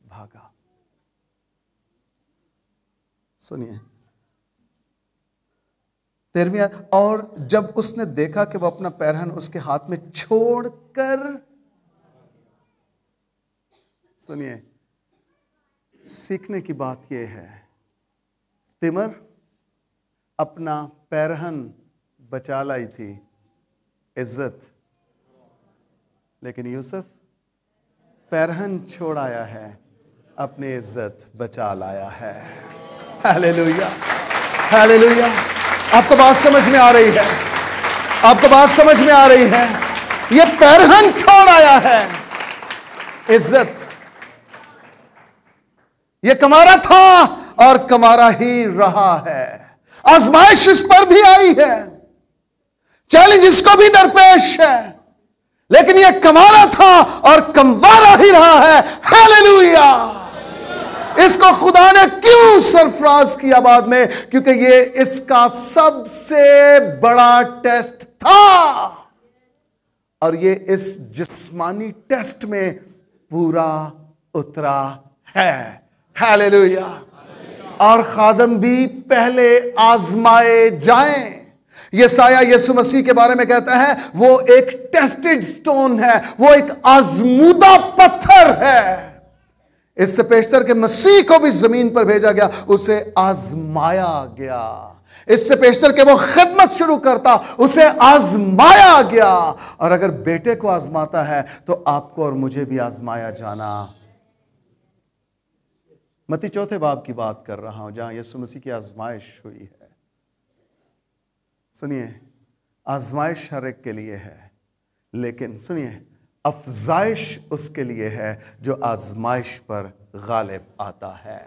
भागा। सुनिए 13वीं आयत, और जब उसने देखा कि वह अपना पैरहन उसके हाथ में छोड़कर, सुनिए सीखने की बात यह है, तिमर अपना पैरहन बचा लाई थी, इज्जत, लेकिन यूसुफ पैरहन छोड़ आया है, अपनी इज्जत बचा लाया है। Hallelujah, hallelujah. आपको बात समझ में आ रही है? आपको बात समझ में आ रही है? ये पैरहन छोड़ आया है, इज्जत ये कमारा था और कमारा ही रहा है। आजमाइश इस पर भी आई है, चैलेंज इसको भी दरपेश है, लेकिन यह कमारा था और कमवारा ही रहा है। हालेलुया। इसको खुदा ने क्यों सरफराज किया बाद में? क्योंकि ये इसका सबसे बड़ा टेस्ट था और ये इस जिस्मानी टेस्ट में पूरा उतरा है। हालेलुया। और खादम भी पहले आजमाए जाएं। यसाया यीशु मसीह के बारे में कहता है वो एक टेस्टेड स्टोन है, वो एक आजमूदा पत्थर है। इससे पेशतर के मसीह को भी जमीन पर भेजा गया, उसे आजमाया गया। इससे पेशतर के वो खिदमत शुरू करता, उसे आजमाया गया। और अगर बेटे को आजमाता है तो आपको और मुझे भी आजमाया जाना। मत्ती 4 बाब की बात कर रहा हूं जहां यीशु मसीह की आजमाइश हुई है। सुनिए, आजमाइश हर एक के लिए है, लेकिन सुनिए अफजाइश उसके लिए है जो आजमाइश पर गालिब आता है।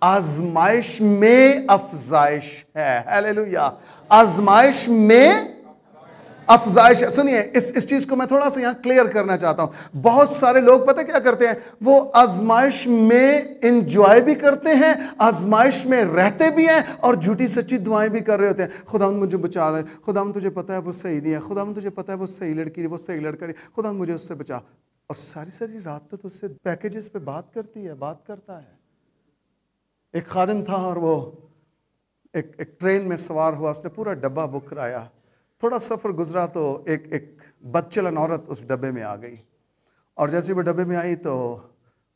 आजमाइश में अफजाइश है। हालेलुया। आजमाइश में अफजाइश। सुनिए इस चीज को मैं थोड़ा सा यहां क्लियर करना चाहता हूं। बहुत सारे लोग पता क्या करते हैं, वो आजमाइश में इंजॉय भी करते हैं, आजमाइश में रहते भी हैं और झूठी सच्ची दुआएं भी कर रहे होते हैं। खुदावंद मुझे बचा रहे, खुदावंद तुझे पता है वो सही नहीं है, खुदावंद तुझे पता है वो सही लड़की, वो सही लड़का नहीं, खुदावंद मुझे उससे बचा। और सारी सारी रात तो उससे पैकेजेस पे बात करती है, बात करता है। एक खादिम था और वो एक ट्रेन में सवार हुआ, उसने पूरा डब्बा बुक कराया। थोड़ा सफ़र गुजरा तो एक बदचलन औरत उस डब्बे में आ गई, और जैसे वो डब्बे में आई तो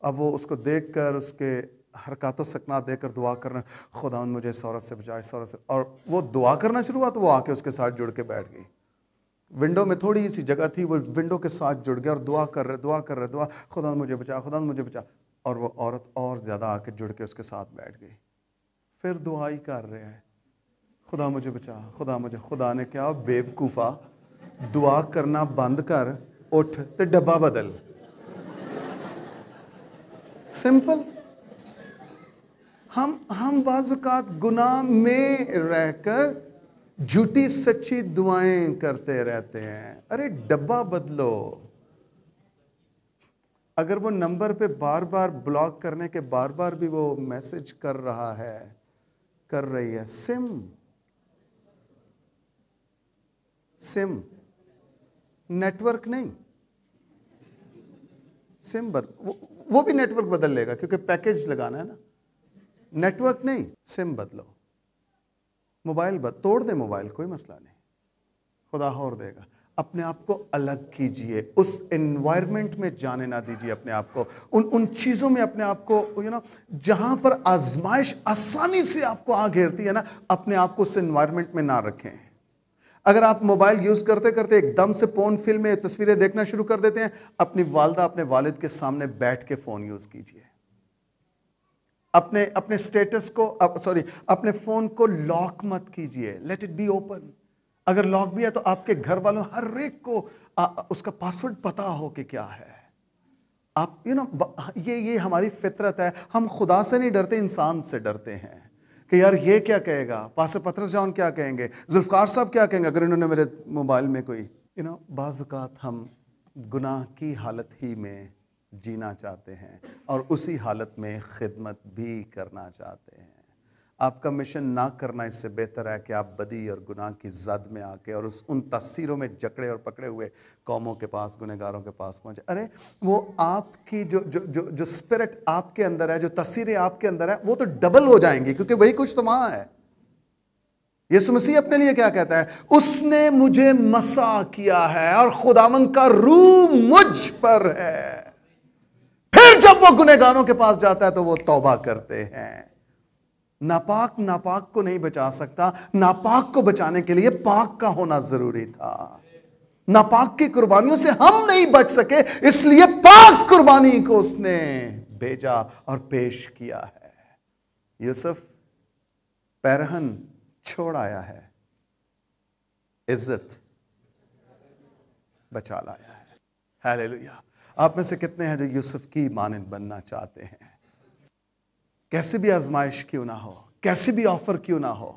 अब वो उसको देखकर उसके हरकतों सकना देकर दुआ करना, खुदावंद मुझे इस औरत से बचा, इस औरत से। और वो दुआ करना शुरू हुआ तो वो आके उसके साथ जुड़ के बैठ गई। विंडो में थोड़ी सी जगह थी, वो विंडो के साथ जुड़ गया और दुआ कर रहे, खुदावंद मुझे बचा, खुदावंद मुझे बचा। और वो औरत और ज़्यादा आके जुड़ के उसके साथ बैठ गई। फिर दुआ ही कर रहे हैं, खुदा मुझे बचा, खुदा मुझे। खुदा ने क्या, बेवकूफ़ा, दुआ करना बंद कर, उठ ते डब्बा बदल। सिंपल। हम बाज़-औक़ात गुनाह में रहकर झूठी सच्ची दुआएं करते रहते हैं। अरे डब्बा बदलो। अगर वो नंबर पे बार बार ब्लॉक करने के बार बार भी वो मैसेज कर रहा है, कर रही है, सिम नेटवर्क नहीं, सिम वो भी नेटवर्क बदल लेगा क्योंकि पैकेज लगाना है ना। नेटवर्क नहीं, सिम बदलो। मोबाइल तोड़ दे मोबाइल, कोई मसला नहीं, खुदा और देगा। अपने आप को अलग कीजिए, उस एनवायरनमेंट में जाने ना दीजिए अपने आप को, उन चीज़ों में अपने आप को जहां पर आजमाइश आसानी से आपको आ घेरती है ना, अपने आप को उस एनवायरनमेंट में ना रखें। अगर आप मोबाइल यूज करते करते एकदम से पोर्न फिल्में, तस्वीरें देखना शुरू कर देते हैं, अपनी वालदा अपने वालिद के सामने बैठ के फोन यूज कीजिए। अपने स्टेटस को अपने फोन को लॉक मत कीजिए, लेट इट बी ओपन। अगर लॉक भी है तो आपके घर वालों हर एक को उसका पासवर्ड पता हो कि क्या है। आप ये हमारी फितरत है। हम खुदा से नहीं डरते, इंसान से डरते हैं कि यार ये क्या कहेगा, पास्टर पतरस जॉन क्या कहेंगे, जुल्फकार साहब क्या कहेंगे अगर इन्होंने मेरे मोबाइल में कोई बाज़ औक़ात हम गुनाह की हालत ही में जीना चाहते हैं और उसी हालत में खिदमत भी करना चाहते हैं। आपका मिशन ना करना इससे बेहतर है कि आप बदी और गुनाह की जद में आके और उन तस्वीरों में जकड़े और पकड़े हुए कौमों के पास, गुनहगारों के पास पहुंचे। अरे वो आपकी जो स्पिरिट आपके अंदर है, जो तस्वीरें आपके अंदर है, वो तो डबल हो जाएंगी क्योंकि वही कुछ तो वहां है। यीशु मसीह अपने लिए क्या कहता है, उसने मुझे मसा किया है और खुदावंद का रूह मुझ पर है। फिर जब वो गुनहगारों के पास जाता है तो वो तौबा करते हैं। नापाक को नहीं बचा सकता, नापाक को बचाने के लिए पाक का होना जरूरी था। नापाक की कुर्बानियों से हम नहीं बच सके, इसलिए पाक कुर्बानी को उसने भेजा और पेश किया है। यूसुफ पैरहन छोड़ आया है, इज्जत बचा लाया है। हालेलुया। आप में से कितने हैं जो यूसुफ की मानंद बनना चाहते हैं? कैसी भी आजमाइश क्यों ना हो, कैसी भी ऑफर क्यों ना हो,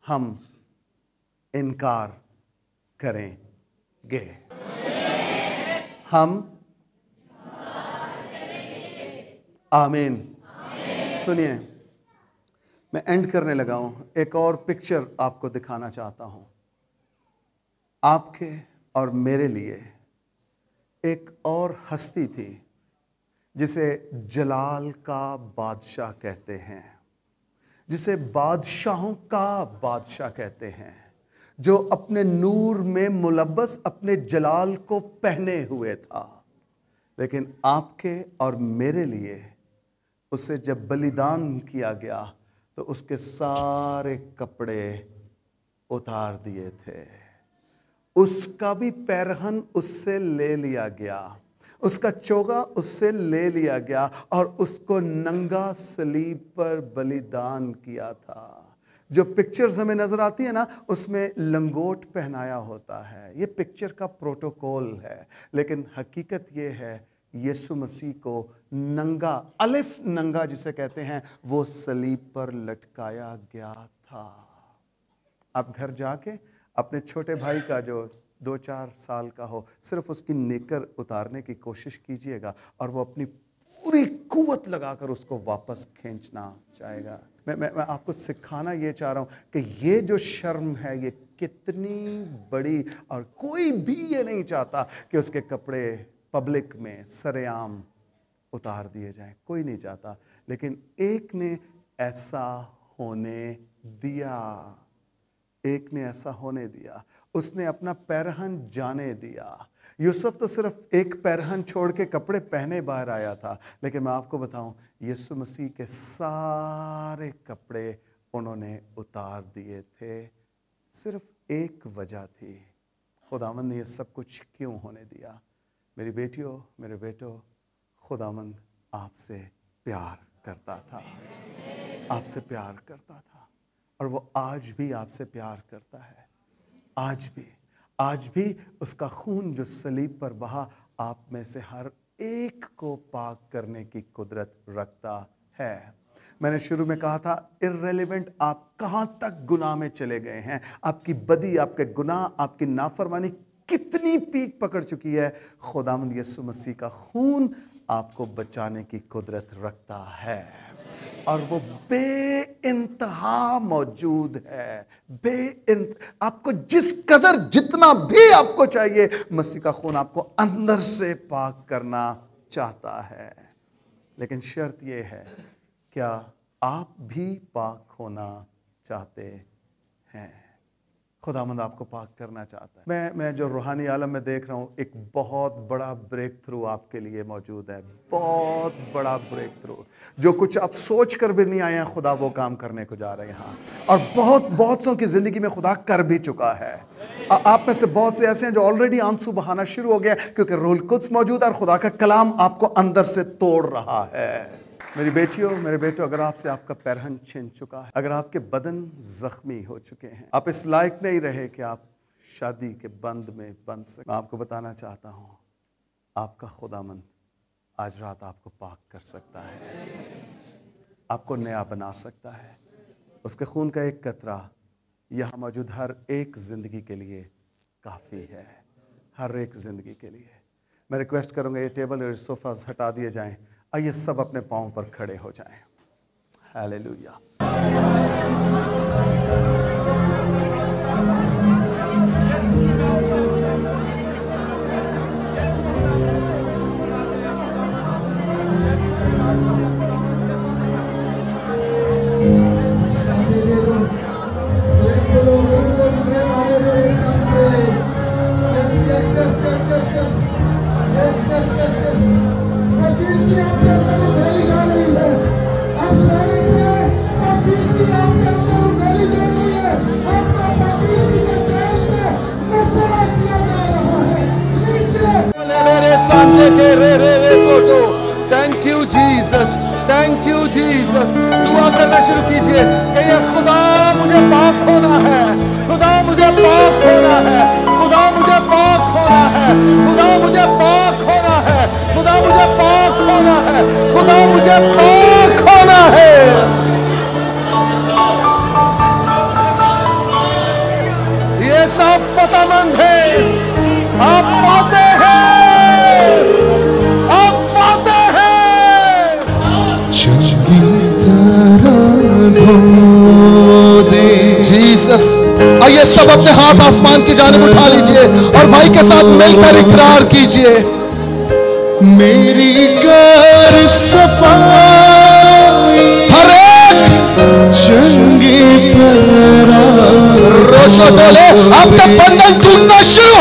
हम इनकार करेंगे। हम आमीन। सुनिए, मैं एंड करने लगा हूं, एक और पिक्चर आपको दिखाना चाहता हूं। आपके और मेरे लिए एक और हस्ती थी जिसे जलाल का बादशाह कहते हैं, जिसे बादशाहों का बादशाह कहते हैं, जो अपने नूर में मुलब्बस अपने जलाल को पहने हुए था। लेकिन आपके और मेरे लिए उसे जब बलिदान किया गया तो उसके सारे कपड़े उतार दिए थे। उसका भी पैरहन उससे ले लिया गया, उसका चोगा उससे ले लिया गया और उसको नंगा सलीब पर बलिदान किया था। जो पिक्चर्स हमें नजर आती है ना, उसमें लंगोट पहनाया होता है, ये पिक्चर का प्रोटोकॉल है। लेकिन हकीकत ये है, यीशु मसीह को नंगा, अलिफ नंगा जिसे कहते हैं, वो सलीब पर लटकाया गया था। आप घर जाके अपने छोटे भाई का जो 2-4 साल का हो, सिर्फ उसकी नेकर उतारने की कोशिश कीजिएगा और वो अपनी पूरी कुव्वत लगाकर उसको वापस खींचना चाहेगा। मैं आपको सिखाना ये चाह रहा हूं कि ये जो शर्म है ये कितनी बड़ी, और कोई भी ये नहीं चाहता कि उसके कपड़े पब्लिक में सरेआम उतार दिए जाएं, कोई नहीं चाहता। लेकिन एक ने ऐसा होने दिया। एक ने ऐसा होने दिया, उसने अपना पैरहन जाने दिया। यूसुफ तो सिर्फ एक पैरहन छोड़ के कपड़े पहने बाहर आया था, लेकिन मैं आपको बताऊं, यीशु मसीह के सारे कपड़े उन्होंने उतार दिए थे। सिर्फ एक वजह थी, खुदावंद ने ये सब कुछ क्यों होने दिया? मेरी बेटियों, मेरे बेटों, खुदावंद आपसे प्यार करता था, आपसे प्यार करता था, और वो आज भी आपसे प्यार करता है। आज भी उसका खून जो सलीब पर बहा, आप में से हर एक को पाक करने की कुदरत रखता है। मैंने शुरू में कहा था, इर्रेलेवेंट आप कहां तक गुनाह में चले गए हैं, आपकी बदी, आपके गुनाह, आपकी नाफरमानी कितनी पीक पकड़ चुकी है, खुदावंद यीशु मसीह का खून आपको बचाने की कुदरत रखता है, और वो बेइंतहा मौजूद है। आपको जिस कदर, जितना भी आपको चाहिए, मसीह का खून आपको अंदर से पाक करना चाहता है। लेकिन शर्त ये है, क्या आप भी पाक होना चाहते हैं? खुदावंद आपको पाक करना चाहता है। मैं जो रूहानी आलम में देख रहा हूं, एक बहुत बड़ा ब्रेक थ्रू आपके लिए मौजूद है, बहुत बड़ा ब्रेक थ्रू। जो कुछ आप सोच कर भी नहीं आए हैं, खुदा वो काम करने को जा रहे हैं यहाँ, और बहुत सौ की जिंदगी में खुदा कर भी चुका है। आप में से बहुत से ऐसे हैं जो ऑलरेडी आंसू बहाना शुरू हो गया, क्योंकि रूहुल कुद्स मौजूद है और खुदा का कलाम आपको अंदर से तोड़ रहा है। मेरी बेटियों, मेरे बेटों, अगर आपसे आपका पैरहन छिन चुका है, अगर आपके बदन जख्मी हो चुके हैं, आप इस लायक नहीं रहे कि आप शादी के बंद में बंध सके, मैं आपको बताना चाहता हूं, आपका खुदावंद आज रात आपको पाक कर सकता है, आपको नया बना सकता है। उसके खून का एक कतरा यहाँ मौजूद हर एक जिंदगी के लिए काफ़ी है, हर एक जिंदगी के लिए। मैं रिक्वेस्ट करूँगा, ये टेबल और सोफास हटा दिए जाएं। आइए सब अपने पाँव पर खड़े हो जाएं। Hallelujah. Thank you Jesus, thank you Jesus. दुआ करना शुरू कीजिए, कहिए, खुदा मुझे पाक होना है, खुदा मुझे पाक होना है, खुदा मुझे पाक होना है, खुदा मुझे पाक होना है, खुदा मुझे पाक होना है, खुदा मुझे पाक होना है। ये सब फतेहमंद है, आप फातेह हैं, आप फातेह हैं। जीसस, आइए सब अपने हाथ आसमान की जानिब उठा लीजिए और भाई के साथ मिलकर इकरार कीजिए, मेरी कर सफाई हर एक चंगी तरह रोशो चले, आपका बंधन टूटना शुरू